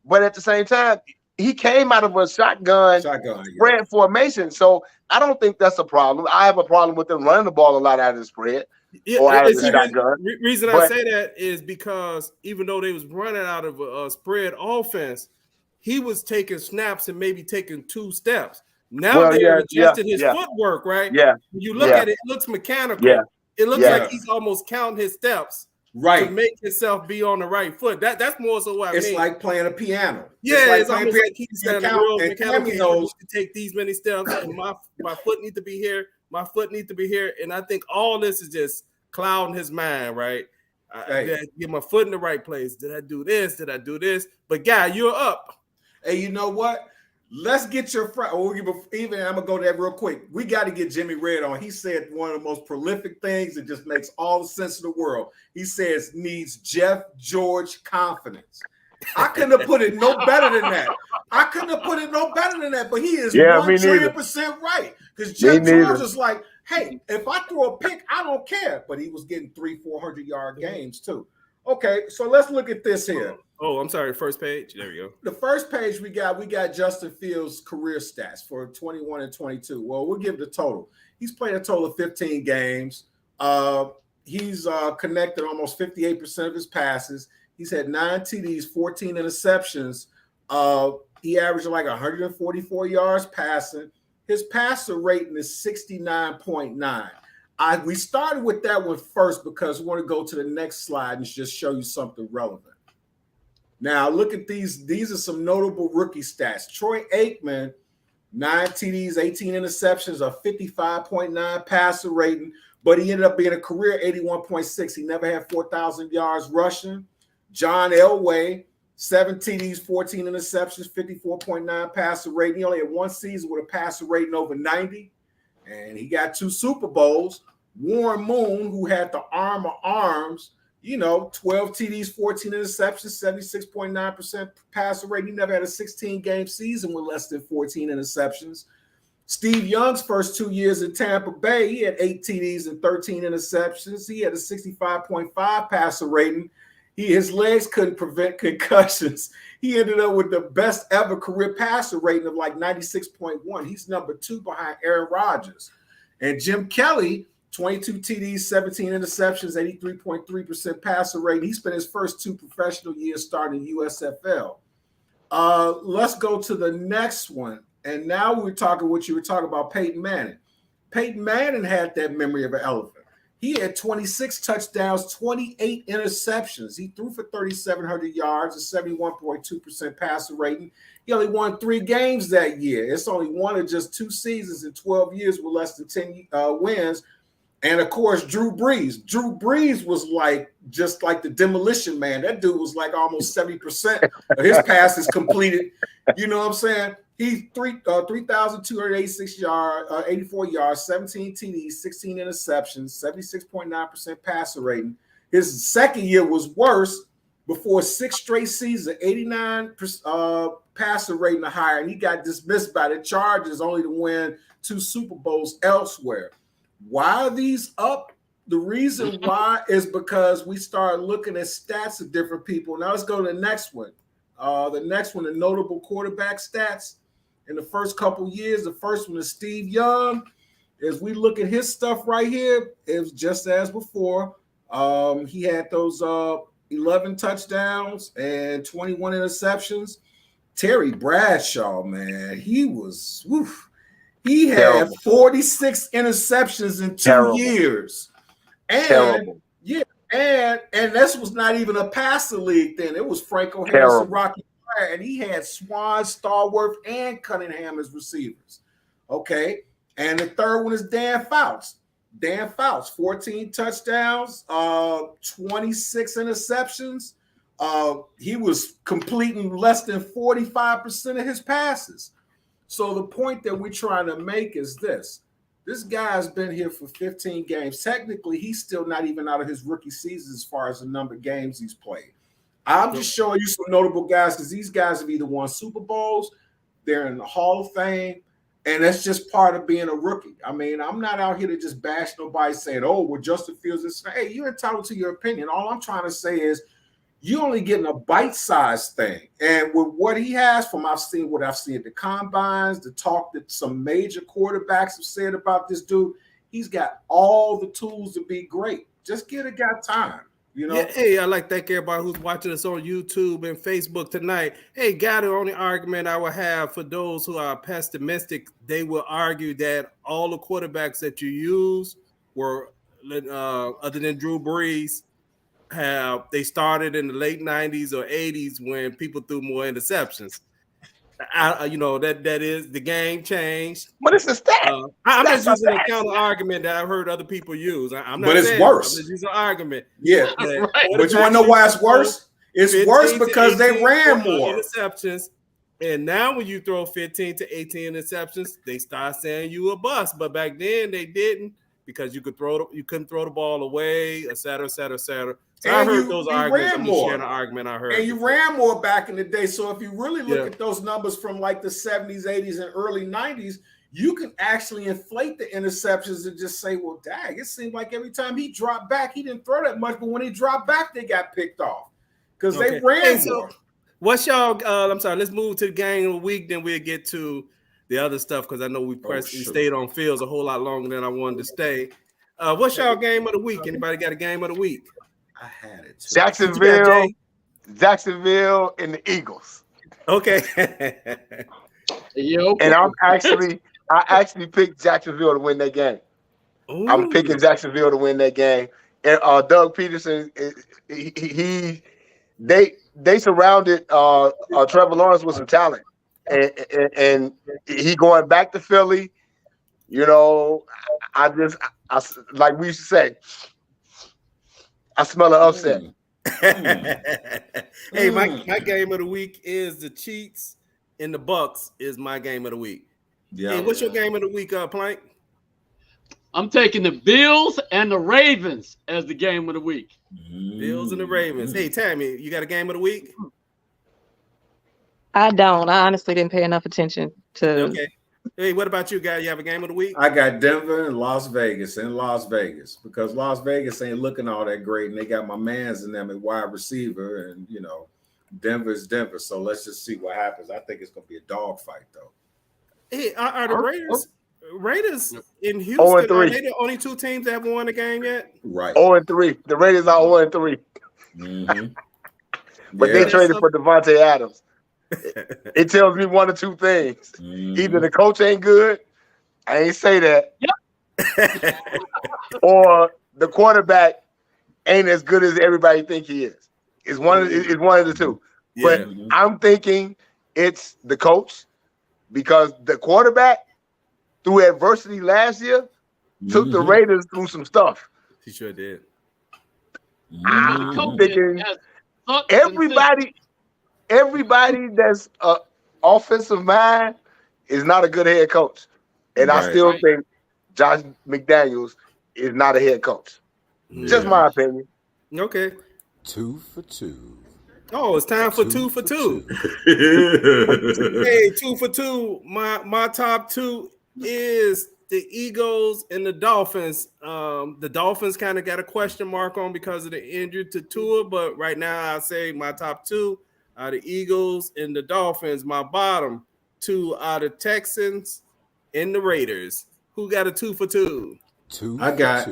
but at the same time, he came out of a shotgun spread formation. So I don't think that's a problem. I have a problem with them running the ball a lot out of the spread. Or out of the shotgun. Reason I say that is because even though they was running out of a spread offense, he was taking snaps and maybe taking 2 steps. Now they're adjusting his footwork, right? Yeah. When you look at it, it looks mechanical. Yeah. It looks like he's almost counting his steps to make himself be on the right foot. That's more so what I mean. It's like playing a piano. Yeah, it's almost like he's standing real mechanical. Knows to take these many steps, and my foot needs to be here. My foot needs to be here. And I think all this is just clouding his mind, right? Did I get my foot in the right place? Did I do this? Did I do this? But guy, you're up. Hey, you know what? Let's get your friend. Even I'm gonna go there real quick. We got to get Jimmy Red on. He said one of the most prolific things that just makes all the sense in the world. He says needs Jeff George confidence. I couldn't have put it no better than that. But he is 100% right. Because Jeff George is like, hey, if I throw a pick, I don't care. But he was getting 300-400 yard games too. Okay, so let's look at this here. Oh, I'm sorry. First page. There we go. The first page we got Justin Fields' career stats for 21 and 22. Well, we'll give the total. He's played a total of 15 games. He's connected almost 58% of his passes. He's had 9 TDs, 14 interceptions. He averaged like 144 yards passing. His passer rating is 69.9. We started with that one first because we want to go to the next slide and just show you something relevant. Now, look at these. These are some notable rookie stats. Troy Aikman, 9 TDs, 18 interceptions, a 55.9 passer rating, but he ended up being a career 81.6. He never had 4,000 yards rushing. John Elway, 7 TDs, 14 interceptions, 54.9 passer rating. He only had 1 season with a passer rating over 90, and he got 2 Super Bowls. Warren Moon, who had the arm of arms, 12 TDs, 14 interceptions, 76.9% passer rating. He never had a 16-game season with less than 14 interceptions. Steve Young's first 2 years in Tampa Bay, he had 8 TDs and 13 interceptions. He had a 65.5 passer rating. His legs couldn't prevent concussions. He ended up with the best ever career passer rating of like 96.1. He's number 2 behind Aaron Rodgers. And Jim Kelly, 22 TDs, 17 interceptions, 83.3% passer rating. He spent his first 2 professional years starting USFL. Let's go to the next one. And now we're talking what you were talking about, Peyton Manning. Peyton Manning had that memory of an elephant. He had 26 touchdowns, 28 interceptions. He threw for 3,700 yards, a 71.2% passer rating. He only won 3 games that year. It's only one of just 2 seasons in 12 years with less than 10 wins. And of course, Drew Brees. Drew Brees was just like the demolition man. That dude was like almost 70% of his passes completed. You know what I'm saying? He's 3,286 yards, 84 yards, 17 TDs, 16 interceptions, 76.9% passer rating. His second year was worse before 6 straight seasons, 89 passer rating or higher, and he got dismissed by the Chargers only to win 2 Super Bowls elsewhere. Why are these up? The reason why is because we start looking at stats of different people. Now let's go to the next one. The notable quarterback stats in the first couple years. The first one is Steve Young. As we look at his stuff right here, it was just as before. He had those 11 touchdowns and 21 interceptions. Terry Bradshaw, man, he was woof. He had 46 interceptions in 2 years. And And this was not even a passer league then. It was Franco Harris and Rocky Fire, and he had Swan, Starworth, and Cunningham as receivers. Okay. And the third one is Dan Fouts. Dan Fouts, 14 touchdowns, 26 interceptions. He was completing less than 45% of his passes. So the point that we're trying to make is this. This guy's been here for 15 games. Technically, he's still not even out of his rookie season as far as the number of games he's played. I'm just showing you some notable guys because these guys have either won Super Bowls, they're in the Hall of Fame, and that's just part of being a rookie. I mean, I'm not out here to just bash nobody saying, oh, well, Justin Fields is. Hey, you're entitled to your opinion. All I'm trying to say is you're only getting a bite-sized thing. And with what he has from what I've seen at the combines, the talk that some major quarterbacks have said about this dude, he's got all the tools to be great. Just give a guy time. You know? Yeah, hey, I like to thank everybody who's watching us on YouTube and Facebook tonight. Hey, the only argument I would have for those who are pessimistic, they will argue that all the quarterbacks that you use were, other than Drew Brees, they started in the late 90s or 80s when people threw more interceptions. That is the game changed. But it's a stat. I'm just using a counter argument that I've heard other people use. I'm not. But it's worse. I'm just using an argument. Yeah, but you want to know why it's worse? It's worse because they ran more interceptions, and now when you throw 15 to 18 interceptions, they start saying you a bust. But back then they didn't because you couldn't throw the ball away, et cetera, et cetera, et cetera. So I heard those arguments. I'm just sharing an argument I heard. And you ran more back in the day. So if you really look at those numbers from like the 70s, 80s, and early 90s, you can actually inflate the interceptions and just say, well, dang, it seemed like every time he dropped back, he didn't throw that much. But when he dropped back, they got picked off because they ran more. What's y'all? I'm sorry. Let's move to the game of the week. Then we'll get to the other stuff because I know we stayed on Fields a whole lot longer than I wanted to stay. What's y'all game of the week? Anybody got a game of the week? I had it. Jacksonville and the Eagles. Okay. And I actually picked Jacksonville to win that game. Ooh. I'm picking Jacksonville to win that game. And Doug Peterson, they surrounded Trevor Lawrence with some talent, and he going back to Philly. You know, I like we used to say, I smell an upset. Hey, my game of the week is the Chiefs and the Bucks is my game of the week. Yeah. Hey, what's your game of the week, Plank? I'm taking the Bills and the Ravens as the game of the week. Bills and the Ravens. Hey, Tammy, you got a game of the week? I don't. I honestly didn't pay enough attention to. Okay. Hey, what about you, guys? You have a game of the week? I got Denver and Las Vegas because Las Vegas ain't looking all that great, and they got my mans in them at wide receiver, and you know, Denver's Denver. So let's just see what happens. I think it's gonna be a dogfight, though. Hey, are the Raiders in Houston? Are they the only two teams that haven't won a game yet? Right. 0-3. The Raiders are 0-3. Mm-hmm. But they traded for Devontae Adams. It tells me one of two things. Either the coach ain't good, I ain't say that, or the quarterback ain't as good as everybody think he is. It's one of the two. Yeah. But I'm thinking it's the coach because the quarterback through adversity last year took the Raiders through some stuff. He sure did. I'm thinking everybody that's offensive mind is not a good head coach. And I still think Josh McDaniels is not a head coach. Yeah. Just my opinion. Okay. 2 for 2. Oh, it's time for 2 for 2. Hey, 2 for 2. My top two is the Eagles and the Dolphins. The Dolphins kind of got a question mark on because of the injury to Tua, but right now I say my top two are the Eagles and the Dolphins. My bottom two are the Texans and the Raiders. Who got a 2 for 2? I got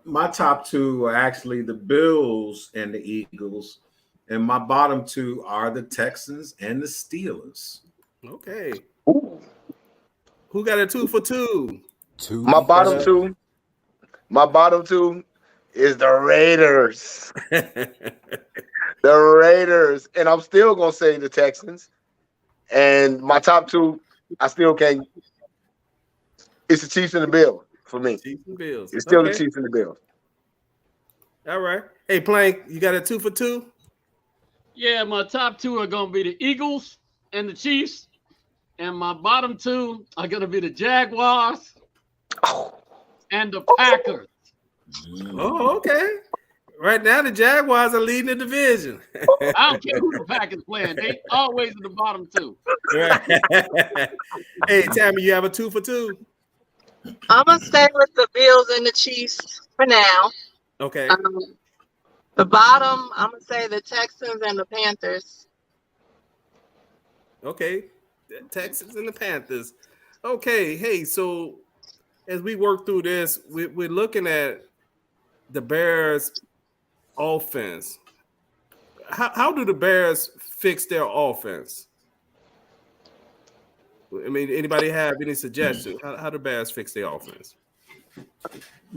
my top two are actually the Bills and the Eagles, and my bottom two are the Texans and the Steelers. Okay. Ooh. Who got a 2 for 2? My bottom two is the Raiders. The Raiders. And I'm still going to say the Texans. And my top two, I still can't. It's the Chiefs and the Bills for me. Chiefs and Bills. It's still the Chiefs and the Bills. All right. Hey, Plank, you got a 2 for 2? Yeah, my top two are going to be the Eagles and the Chiefs. And my bottom two are going to be the Jaguars and the Packers. Oh, okay. Right now, the Jaguars are leading the division. I don't care who the Packers playing. They always in the bottom two. Hey, Tammy, you have a 2 for 2? I'm gonna stay with the Bills and the Chiefs for now. Okay. The bottom, I'm gonna say the Texans and the Panthers. Okay. The Texans and the Panthers. Okay. Hey, so as we work through this, we're looking at the Bears' offense. How do the Bears fix their offense? I mean, anybody have any suggestions? How do Bears fix their offense?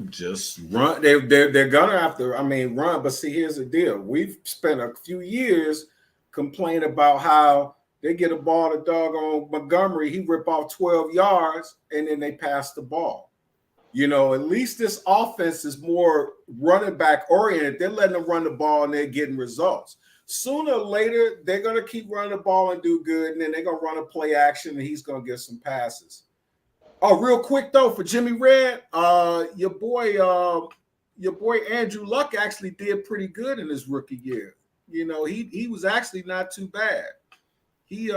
Just run. They're gonna have to, run. But see, here's the deal. We've spent a few years complaining about how they get a ball to doggone Montgomery, he rip off 12 yards, and then they pass the ball. You know, at least this offense is more running back oriented. They're letting them run the ball and they're getting results. Sooner or later, they're going to keep running the ball and do good, and then they're going to run a play action, and he's going to get some passes. Oh, real quick, though, for Jimmy Red, your boy Andrew Luck actually did pretty good in his rookie year. You know, he was actually not too bad. He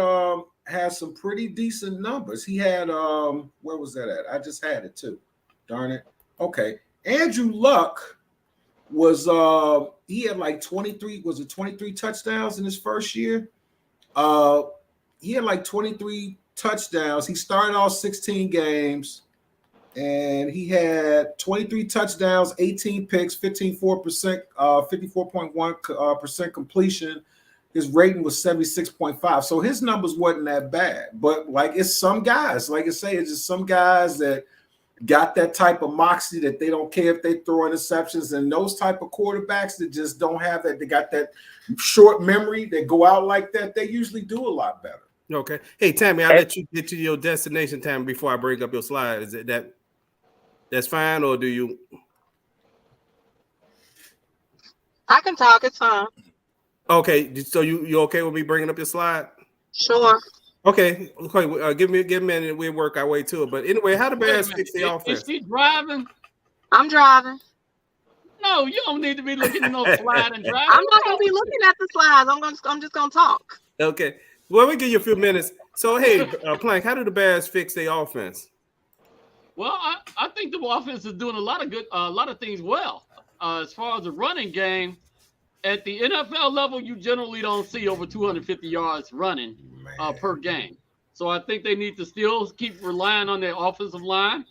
has some pretty decent numbers. He had, where was that at? I just had it, too. Darn it. Okay. Andrew Luck was he had like 23 touchdowns in his first year. He had like 23 touchdowns. He started off 16 games and he had 23 touchdowns, 18 picks, 54.1% completion. His rating was 76.5. So his numbers wasn't that bad. But like it's some guys, like I say, it's just some guys that got that type of moxie that they don't care if they throw interceptions, and those type of quarterbacks that just don't have that, they got that short memory, they go out like that, they usually do a lot better. Okay. Hey, Tammy, I'll let you get to your destination, Tammy, before I break up your slide. Is it that's fine, or do you? I can talk, it's fine. Okay, so you okay with me bringing up your slide? Sure. Okay. Give me a minute. We'll work our way to it. But anyway, how the Bears fix the offense? Is she driving? I'm driving. No, you don't need to be looking at no slide and driving. I'm not gonna be looking at the slides. I'm just gonna talk. Okay. Well, we give you a few minutes. So hey, Plank, how do the Bears fix their offense? Well, I think the offense is doing a lot of things well. As far as the running game, at the NFL level, you generally don't see over 250 yards running per game. So I think they need to still keep relying on their offensive line,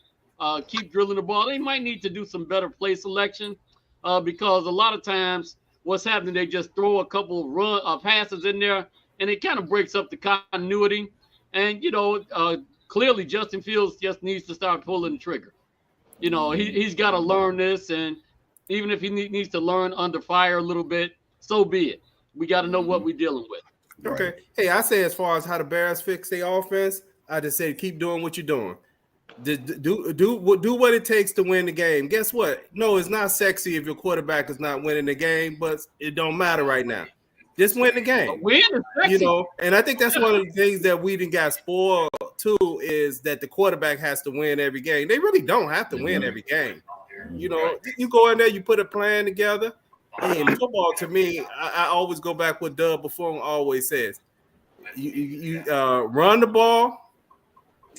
keep drilling the ball. They might need to do some better play selection because a lot of times what's happening, they just throw a couple of passes in there, and it kind of breaks up the continuity. And, clearly Justin Fields just needs to start pulling the trigger. You know, he's got to learn this, and even if he needs to learn under fire a little bit, so be it. We got to know what we're dealing with. Okay. Hey, I say as far as how the Bears fix their offense, I just say keep doing what you're doing. Do what it takes to win the game. Guess what? No, it's not sexy if your quarterback is not winning the game, but it don't matter right now. Just win the game. Win is sexy. And I think that's one of the things that we done got spoiled too, is that the quarterback has to win every game. They really don't have to win every game. You go in there, you put a plan together. Hey, in football, to me, I always go back what Doug Buffon always says. You run the ball,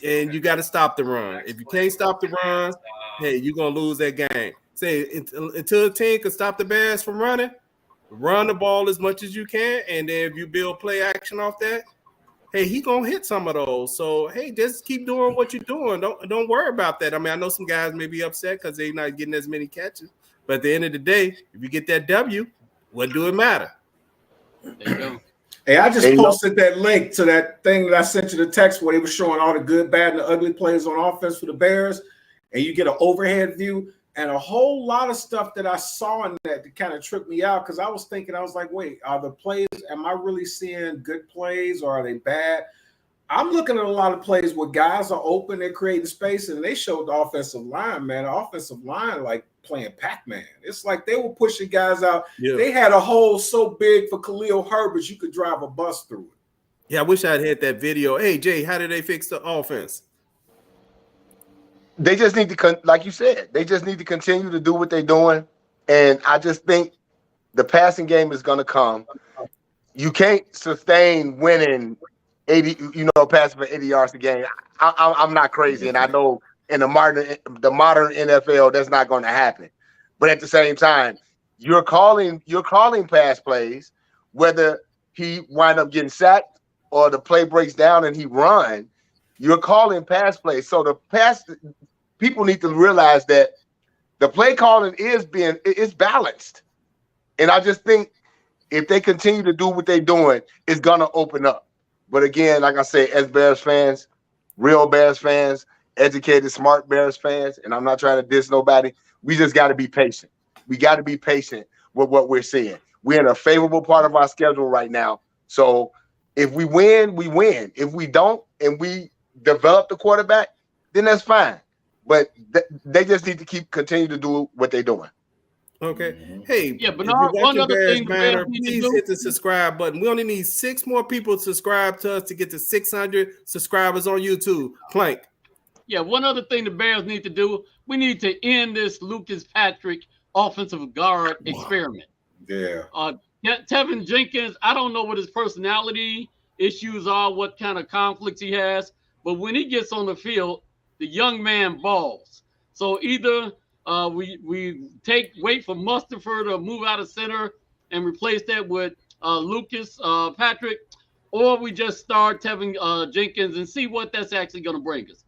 and you got to stop the run. If you can't stop the run, hey, you're going to lose that game. Say, until the team can stop the Bears from running, run the ball as much as you can, and then if you build play action off that, hey, he going to hit some of those. So, hey, just keep doing what you're doing. Don't worry about that. I mean, I know some guys may be upset because they're not getting as many catches. But at the end of the day, if you get that W, what do it matter? There you go. Hey, I just posted that link to that thing that I sent you the text where they were showing all the good, bad, and the ugly players on offense for the Bears, and you get an overhead view. And a whole lot of stuff that I saw in that kind of tripped me out because I was thinking, I was like, wait, are the plays, am I really seeing good plays or are they bad? I'm looking at a lot of plays where guys are open, they're creating space, and they showed the offensive line, man. The offensive line like playing Pac-Man. It's like they were pushing guys out. Yeah. They had a hole so big for Khalil Herbert, you could drive a bus through it. Yeah, I wish I'd had that video. Hey, Jay, how did they fix the offense? They just need to, like you said, they just need to continue to do what they're doing. And I just think the passing game is going to come. You can't sustain winning 80, passing for 80 yards a game. I'm not crazy, and I know in the modern NFL that's not going to happen. But at the same time, you're calling pass plays, whether he wind up getting sacked or the play breaks down and he run. You're calling pass plays. So people need to realize that the play calling is balanced. And I just think if they continue to do what they're doing, it's gonna open up. But again, like I say, as Bears fans, real Bears fans, educated, smart Bears fans, and I'm not trying to diss nobody, we just got to be patient. We got to be patient with what we're seeing. We're in a favorable part of our schedule right now. So if we win, we win. If we don't, and we develop the quarterback, then that's fine. But they just need to continue to do what they're doing. Okay. Hey, yeah, but if you're one watching other Bears thing, Banter, Bears need to please do- hit the subscribe button. We only need 6 more people to subscribe to us to get to 600 subscribers on YouTube. Plank. Yeah, one other thing the Bears need to do, we need to end this Lucas Patrick offensive guard experiment. Yeah. Tevin Jenkins, I don't know what his personality issues are, what kind of conflicts he has, but when he gets on the field, the young man balls. So either we wait for Mustafa to move out of center and replace that with Lucas Patrick, or we just start Tevin Jenkins and see what that's actually going to bring us.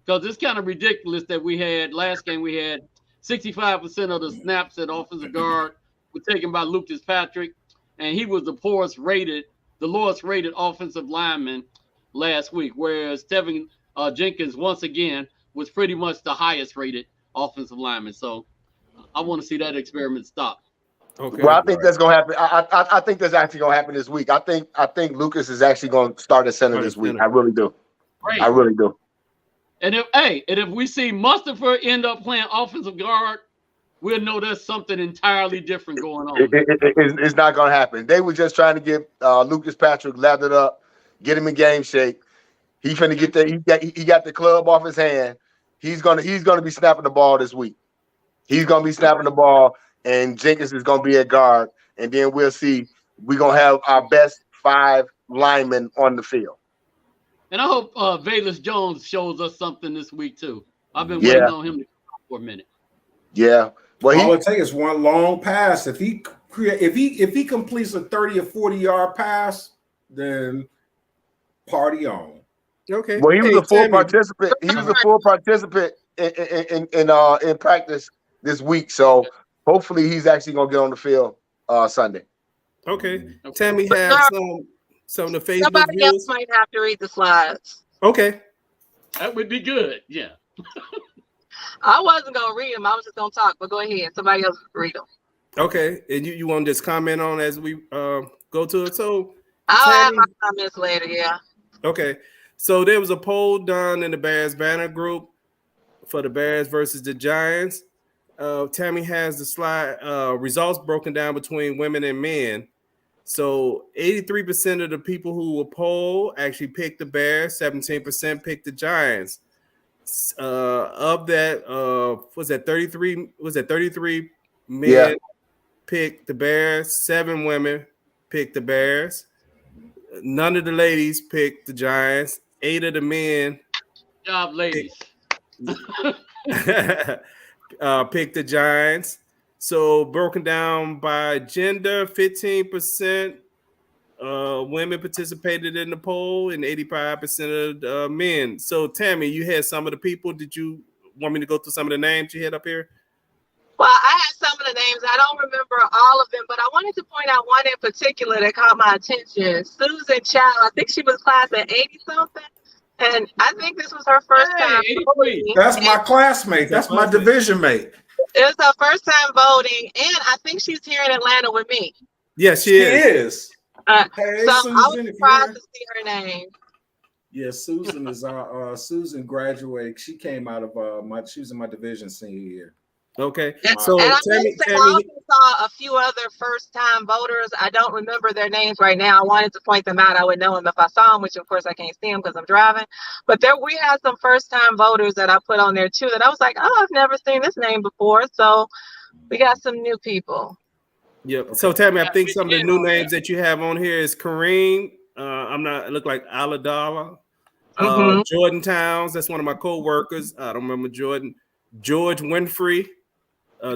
Because it's kind of ridiculous that last game we had 65% of the snaps at offensive guard were taken by Lucas Patrick, and he was the lowest rated offensive lineman last week, whereas Tevin Jenkins once again was pretty much the highest rated offensive lineman. So I want to see that experiment stop. Okay. Well, I think that's gonna happen. I think that's actually gonna happen this week. I think Lucas is actually gonna start at center this week. I really do. Great. I really do. And if we see Mustafa end up playing offensive guard, we'll know there's something entirely different going on. It's not gonna happen. They were just trying to get Lucas Patrick lathered up, get him in game shape. He finna get that. He got the club off his hand. He's gonna be snapping the ball this week. He's gonna be snapping the ball, and Jenkins is gonna be at guard. And then we'll see. We're gonna have our best 5 linemen on the field. And I hope Velus Jones shows us something this week too. I've been waiting on him to come out for a minute. Yeah. Well, all it takes is one long pass. If he completes a 30 or 40-yard pass, then party on. Okay. Well, he was a full participant. He was a full participant in practice this week. So hopefully he's actually gonna get on the field Sunday. Okay. Tammy has some of the Facebook Somebody else views. might have to read the slides. Okay. That would be good. Yeah. I wasn't gonna read them. I was just gonna talk. But go ahead. Somebody else read them. Okay. And you want to just comment on as we go to it? So I'll have my comments later. Yeah. Okay. So there was a poll done in the Bears Banner group for the Bears versus the Giants. Tammy has the slide results broken down between women and men. So 83% of the people who were polled actually picked the Bears, 17% picked the Giants. Of that, was that 33? Was that 33 men picked the Bears? 7 women picked the Bears. None of the ladies picked the Giants. 8 of the men. Good job, ladies. Picked the Giants. So broken down by gender, 15% women participated in the poll and 85% of men. So Tammy, you had some of the people. Did you want me to go through some of the names you had up here? Well, I had some of the names. I don't remember all of them, but I wanted to point out one in particular that caught my attention. Susan Chow. I think she was class at 80-something. And I think this was her first time. That's my classmate. That's my division mate. It's her first time voting, and I think she's here in Atlanta with me. Yes, She is. Hey, So I Susan, was if you're surprised here. to see her name. Yeah, Susan is our Susan graduated. She came out of she was in my division senior year. Okay. And So I Tammy, also saw a few other first-time voters. I don't remember their names right now. I wanted to point them out. I would know them if I saw them, which of course I can't see them because I'm driving. But we had some first-time voters that I put on there too that I was like, oh, I've never seen this name before. So we got some new people. Yep. Okay. So Tammy, I think some of the new names that you have on here is Kareem. It look like Aladala. Jordan Towns, that's one of my co-workers. I don't remember Jordan. George Winfrey,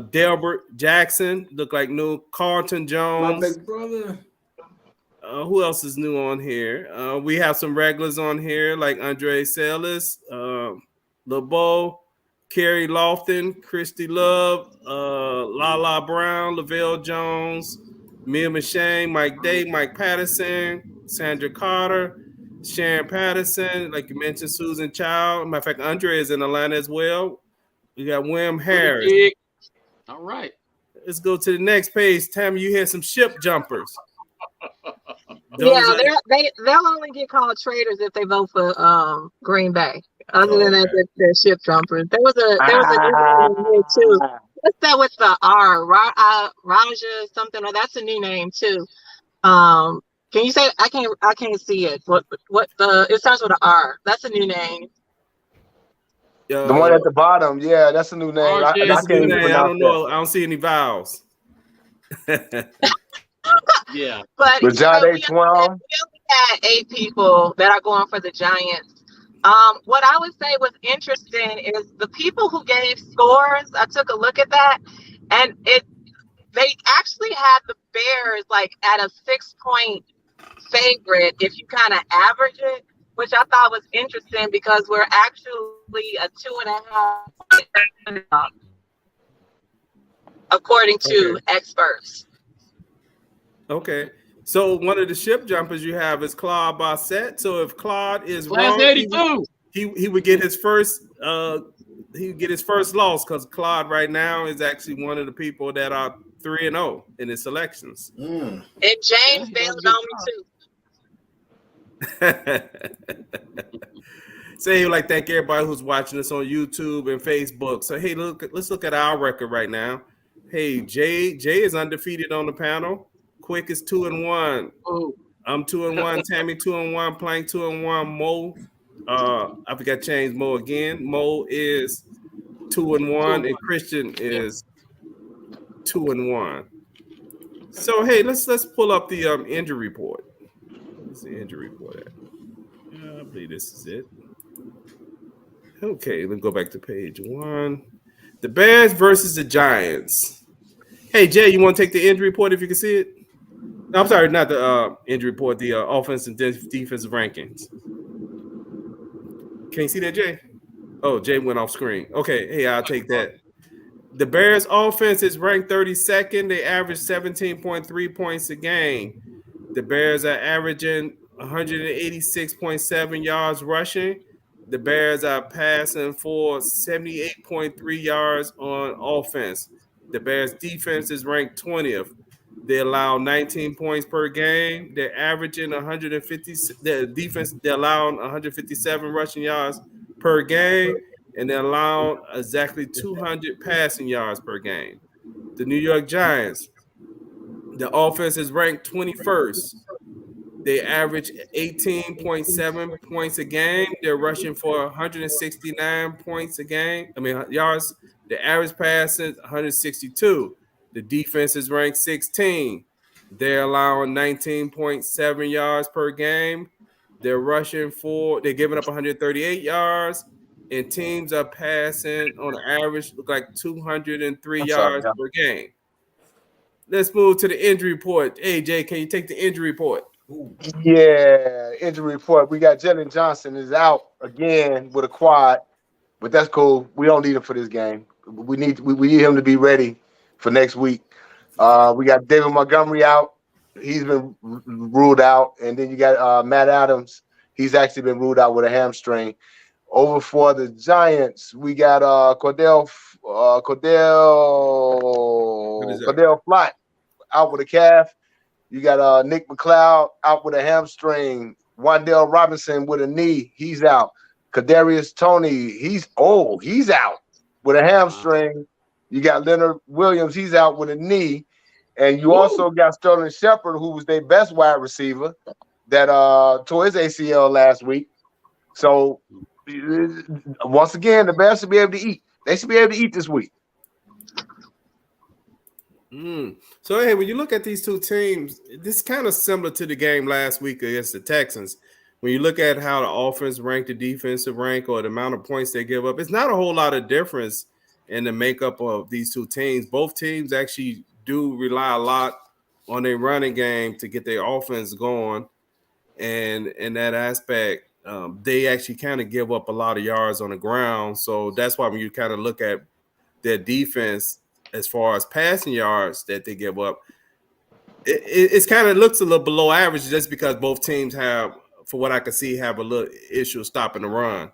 Delbert Jackson, look like new. Carlton Jones. My big brother. Who else is new on here? We have some regulars on here like Andre Salas, LeBeau, Kerry Lofton, Christy Love, Lala Brown, Lavelle Jones, Mia McShane, Mike Day, Mike Patterson, Sandra Carter, Sharon Patterson, like you mentioned, Susan Child. Matter of fact, Andre is in Atlanta as well. We got William Harris. All right. Let's go to the next page. Tammy, you had some ship jumpers. They'll only get called traitors if they vote for Green Bay. Other than that, they're ship jumpers. There was a new name too. What's that with the R? Raja something, or that's a new name too. Can you say I can't see it. What it starts with an R. That's a new name. The one at the bottom, yeah, that's a new name. I can't even pronounce I don't know. I don't see any vowels. Yeah. But we only had 8 people that are going for the Giants. What I would say was interesting is the people who gave scores. I took a look at that, and they actually had the Bears like at a 6-point favorite if you kind of average it, which I thought was interesting because we're actually a 2.5 according to experts. Okay. So one of the ship jumpers you have is Claude Bassett. So if Claude is Class wrong, 82. he would get his first loss because Claude right now is actually one of the people that are 3-0 in his selections. And James bailed on me too. Say like thank everybody who's watching us on YouTube and Facebook. So hey, let's look at our record right now. Hey, Jay is undefeated on the panel. Quick is 2-1. I'm 2-1. Tammy 2-1. Plank 2-1. Mo, I forgot to change Mo again. Mo is 2-1, and Christian is 2-1. So hey, let's pull up the injury report. Where's the injury report at? I believe this is it. Okay, let me go back to page 1. The Bears versus the Giants. Hey Jay, you want to take the injury report if you can see it? No, I'm sorry, not the injury report, the offense and defensive rankings. Can you see that, Jay? Oh, Jay went off screen. Okay, hey, I'll take that. The Bears offense is ranked 32nd. They average 17.3 points a game. The Bears are averaging 186.7 yards rushing. The Bears are passing for 78.3 yards on offense. The Bears defense is ranked 20th. They allow 19 points per game. They're averaging 150. The defense, they're allowing 157 rushing yards per game, and they're allowing exactly 200 passing yards per game. The New York Giants, the offense is ranked 21st. They average 18.7 points a game. They're rushing for 169 points a game. Yards. The average pass is 162. The defense is ranked 16. They're allowing 19.7 yards per game. They're giving up 138 yards, and teams are passing on average look like 203 yards per game. Let's move to the injury report. Hey, Jay, can you take the injury report? Yeah, injury report. We got Jalen Johnson is out again with a quad, but that's cool. We don't need him for this game. We need him to be ready for next week. We got David Montgomery out. He's been ruled out. And then you got Matt Adams. He's actually been ruled out with a hamstring. Over for the Giants, we got Cordell Flott out with a calf. You got Nick McLeod out with a hamstring. Wandale Robinson with a knee. He's out. Kadarius Toney, he's out with a hamstring. You got Leonard Williams, he's out with a knee. And you also got Sterling Shepard, who was their best wide receiver, that tore his ACL last week. So once again, the Bears should be able to eat. They should be able to eat this week. So, hey, when you look at these two teams, this is kind of similar to the game last week against the Texans. When you look at how the offense ranked, the defensive rank, or the amount of points they give up, it's not a whole lot of difference in the makeup of these two teams. Both teams actually do rely a lot on their running game to get their offense going. And in that aspect, they actually kind of give up a lot of yards on the ground. So that's why when you kind of look at their defense as far as passing yards that they give up, it's kind of looks a little below average just because both teams have, for what I can see, have a little issue stopping the run.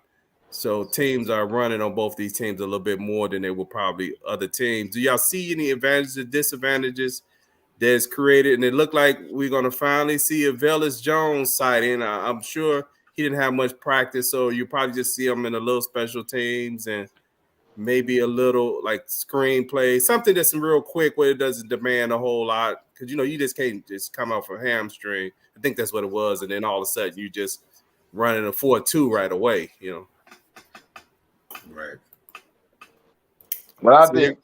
So teams are running on both these teams a little bit more than they will probably other teams. Do y'all see any advantages or disadvantages that's created? And it looked like we're going to finally see a Velus Jones sighting. I'm sure he didn't have much practice, so you probably just see him in a little special teams and maybe a little like screenplay, something that's real quick where it doesn't demand a whole lot. Because, you just can't just come off a hamstring. I think that's what it was. And then all of a sudden you just running a 4-2 right away, Right. Well, I think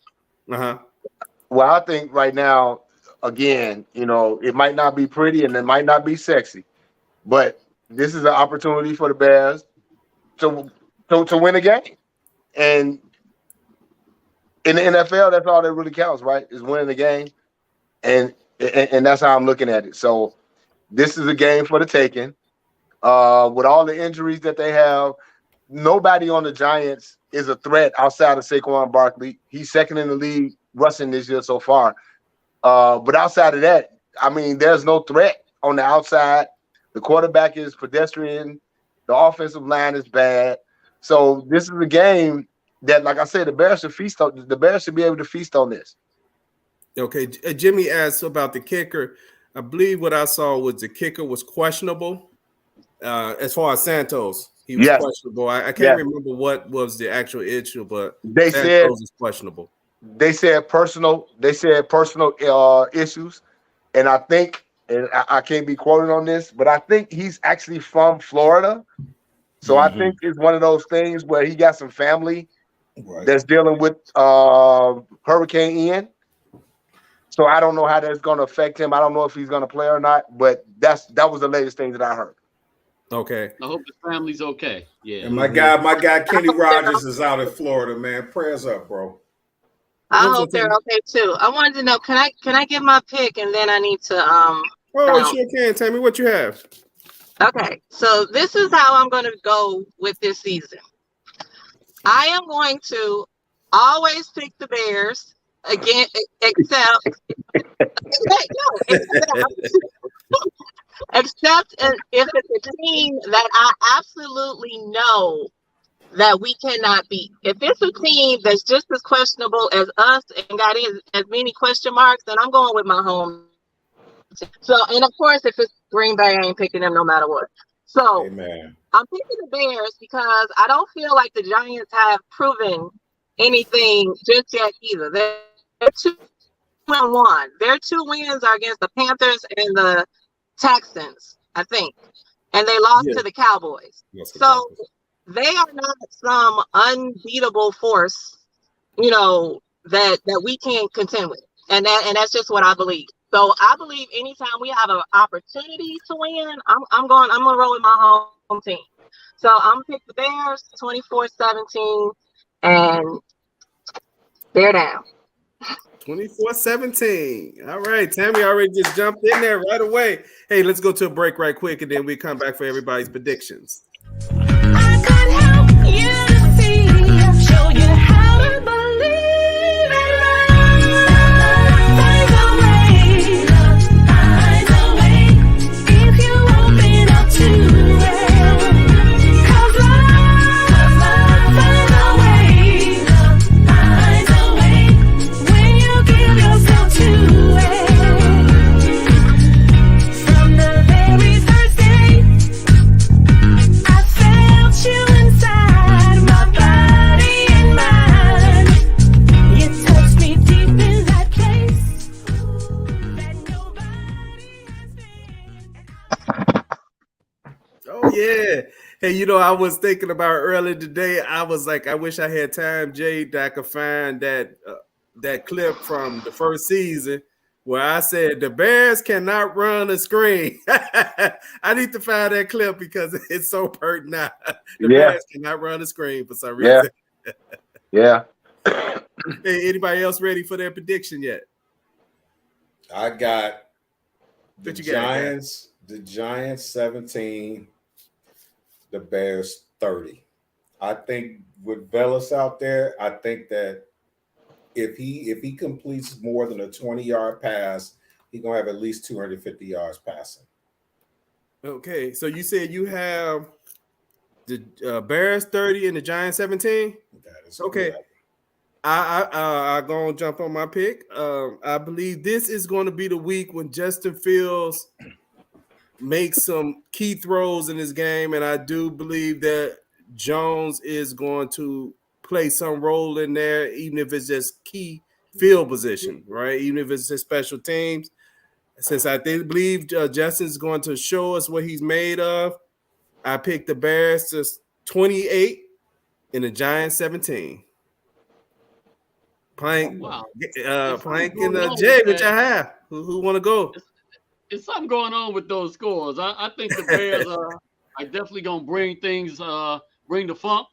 Well, I think right now, again, it might not be pretty and it might not be sexy, but this is an opportunity for the Bears to win a game. And in the NFL, that's all that really counts, right? Is winning the game. And that's how I'm looking at it. So this is a game for the taking. With all the injuries that they have, nobody on the Giants is a threat outside of Saquon Barkley. He's second in the league rushing this year so far. But outside of that, I mean, there's no threat on the outside. The quarterback is pedestrian. The offensive line is bad. So this is a game that, like I said, the Bears should feast on. The Bears should be able to feast on this. Okay, Jimmy asked about the kicker. I believe what I saw was the kicker was questionable. As far as Santos, he was questionable. I can't remember what was the actual issue, but they Santos said is questionable. They said personal issues, and I think, and I can't be quoted on this, but I think he's actually from Florida. So I think it's one of those things where he got some family that's dealing with Hurricane Ian. So I don't know how that's going to affect him. I don't know if he's going to play or not, but that was the latest thing that I heard. Okay. I hope his family's okay. Yeah. And my guy Kenny Rogers is out in Florida, man. Prayers up, bro. I hope they're okay too. I wanted to know, can I give my pick and then I need to sure can. Tell me what you have. Okay, so this is how I'm going to go with this season. I am going to always pick the Bears again, except if it's a team that I absolutely know that we cannot beat. If it's a team that's just as questionable as us and got as many question marks, then I'm going with my home. So, and of course, if it's Green Bay, I ain't picking them no matter what. So, Amen. I'm picking the Bears because I don't feel like the Giants have proven anything just yet either. They're 2-1. Their 2 wins are against the Panthers and the Texans, I think. And they lost to the Cowboys. So they are not some unbeatable force, that we can't contend with. And that's just what I believe. So I believe anytime we have an opportunity to win, I'm gonna roll with my home team. So I'm gonna pick the Bears 24-17, and they're down. 24-17. All right, Tammy already just jumped in there right away. Hey, let's go to a break right quick, and then we come back for everybody's predictions. I can't help you to see, show you how to believe in love. Find a way, if you open up to it. 'Cause Hey, I was thinking about earlier today. I was like, I wish I had time, Jay, that I could find that clip from the first season where I said the Bears cannot run a screen. I need to find that clip because it's so pertinent. The Yeah, Bears cannot run a screen for some yeah, reason. yeah. Hey, anybody else ready for their prediction yet? I got the What you got, guy? Giants 17, the Bears 30. I think with Velas out there, I think that if he completes more than a 20-yard pass, he's gonna have at least 250 yards passing. Okay, so you said you have the Bears 30 and the Giants 17. That is Okay. correct. I gonna jump on my pick. I believe this is going to be the week when Justin Fields makes some key throws in this game, and I do believe that Jones is going to play some role in there, even if it's just key field position, right? Even if it's just special teams. Since I believe Justin's going to show us what he's made of, I picked the Bears to 28 and the Giants 17. Plank, Wow. Plank and Jay, which I have. Who want to go? It's something going on with those scores. I think the Bears are definitely going to bring things, bring the funk.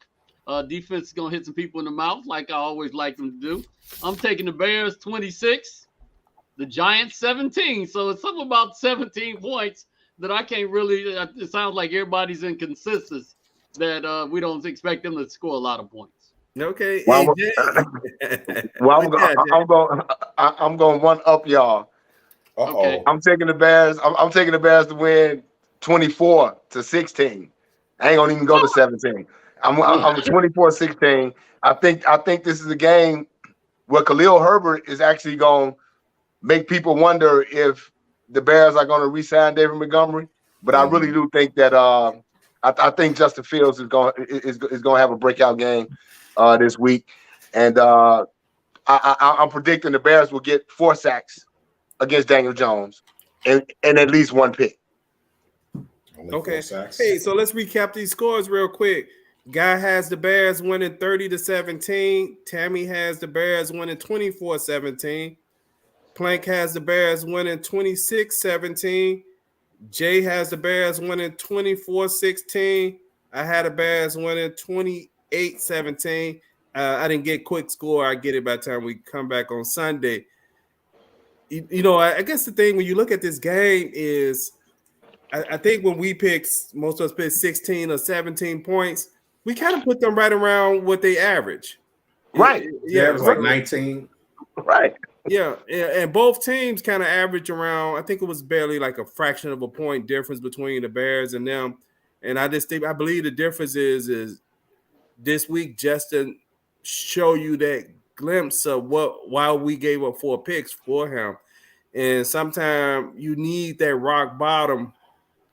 Defense is going to hit some people in the mouth like I always like them to do. I'm taking the Bears 26, the Giants 17. So it's something about 17 points that I can't really, it sounds like everybody's in consensus that we don't expect them to score a lot of points. Okay. Well, Hey, well, What you got, Jay? I'm going one up, y'all. Uh-oh. Okay. I'm taking the Bears. I'm taking the Bears to win 24-16. I ain't gonna even go to 17. I'm 24-16. I think this is a game where Khalil Herbert is actually going to make people wonder if the Bears are going to re-sign David Montgomery. But I really do think that I think Justin Fields is going to have a breakout game this week, and I'm predicting the Bears will get 4 sacks against Daniel Jones and at least 1 pick. Only Okay. 4 sacks. Hey, so let's recap these scores real quick. Guy has the Bears winning 30-17. Tammy has the Bears winning 24-17. Plank has the Bears winning 26-17. Jay has the Bears winning 24-16. I had the Bears winning 28-17. I didn't get quick score. I get it by the time we come back on Sunday. I guess the thing when you look at this game is I think when we pick, most of us pick 16 or 17 points, we kind of put them right around what they average. Right. Yeah, it was like right. 19. Right. Yeah, and both teams kind of average around. I think it was barely like a fraction of a point difference between the Bears and them. And I believe the difference is this week Justin show you that glimpse of why we gave up 4 picks for him. And sometimes you need that rock bottom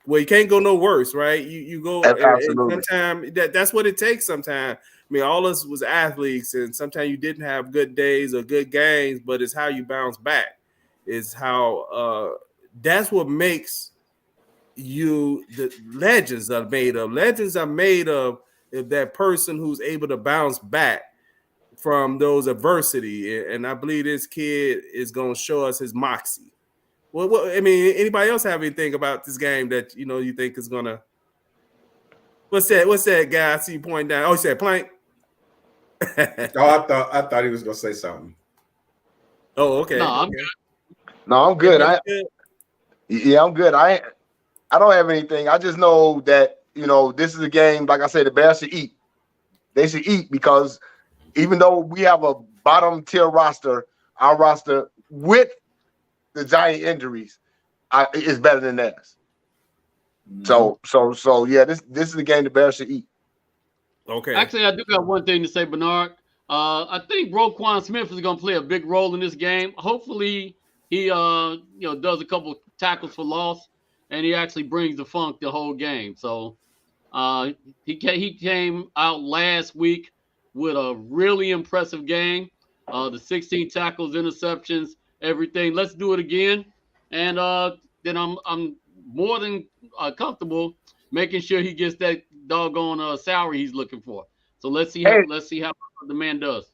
where you can't go no worse, right? You go Absolutely. and sometimes that's what it takes sometimes. I mean, all of us was athletes, and sometimes you didn't have good days or good games, but it's how you bounce back. Is how that's what makes you the legends are made of. Legends are made of that person who's able to bounce back from those adversity. And I believe this kid is going to show us his moxie. Well, I mean, anybody else have anything about this game that you think is gonna? What's that guy? I see you pointing down. Oh, you said Plank. Oh, I thought he was gonna say something. Oh, okay. No, I'm okay. good. No, I'm good. Good. Yeah, I'm good. I don't have anything. I just know that this is a game. Like I said, the Bears should eat. They should eat because even though we have a bottom tier roster, our roster with the Giant injuries is better than theirs. So yeah, this is the game the Bears should eat. Okay. Actually, I do got one thing to say, Bernard. I think Roquan Smith is going to play a big role in this game. Hopefully, he does a couple tackles for loss, and he actually brings the funk the whole game. So he came out last week with a really impressive game. The 16 tackles, interceptions, everything. Let's do it again, and then I'm more than comfortable making sure he gets doggone salary he's looking for. So let's see Hey. let's see how the man does.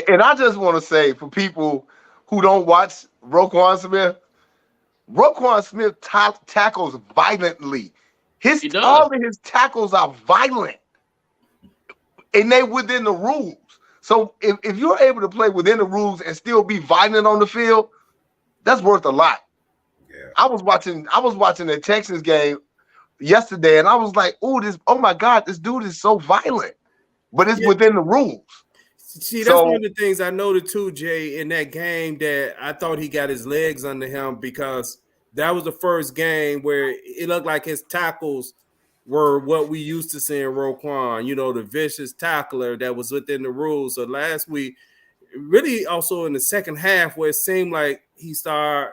And I just want to say for people who don't watch Roquan Smith tackles violently. He does. All of his tackles are violent, and they within the rules. So if you're able to play within the rules and still be violent on the field, that's worth a lot. Yeah. I was watching the Texans game yesterday, and I was like, oh my God, this dude is so violent, but it's within the rules. See, that's one of the things I noted too, Jay, in that game that I thought he got his legs under him because that was the first game where it looked like his tackles were what we used to see in Roquan, the vicious tackler that was within the rules. So last week, really also in the second half where it seemed like he started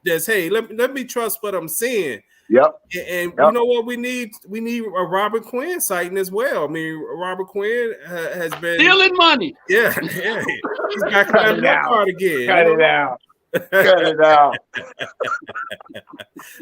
just, hey, let me trust what I'm seeing. And you know what we need? We need a Robert Quinn sighting as well. I mean, Robert Quinn has been stealing money. Yeah. He's back on that card again. Cut it out. Cut it out.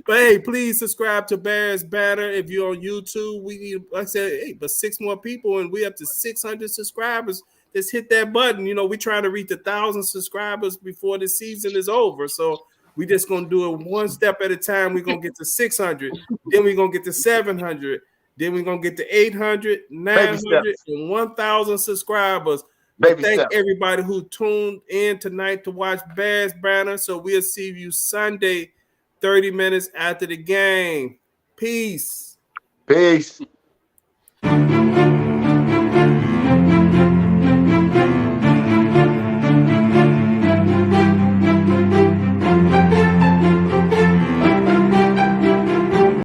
But hey, please subscribe to Bears Banter. If you're on YouTube, we need, like I said, but 6 more people, and we up to 600 subscribers. Just hit that button. We're trying to reach 1,000 subscribers before the season is over. So we just gonna do it one step at a time. We're gonna get to 600, then we're gonna get to 700, then we're gonna get to 800, 900, and 1,000 subscribers. But thank everybody who tuned in tonight to watch Bears Banner. So we'll see you Sunday, 30 minutes after the game. Peace. Peace.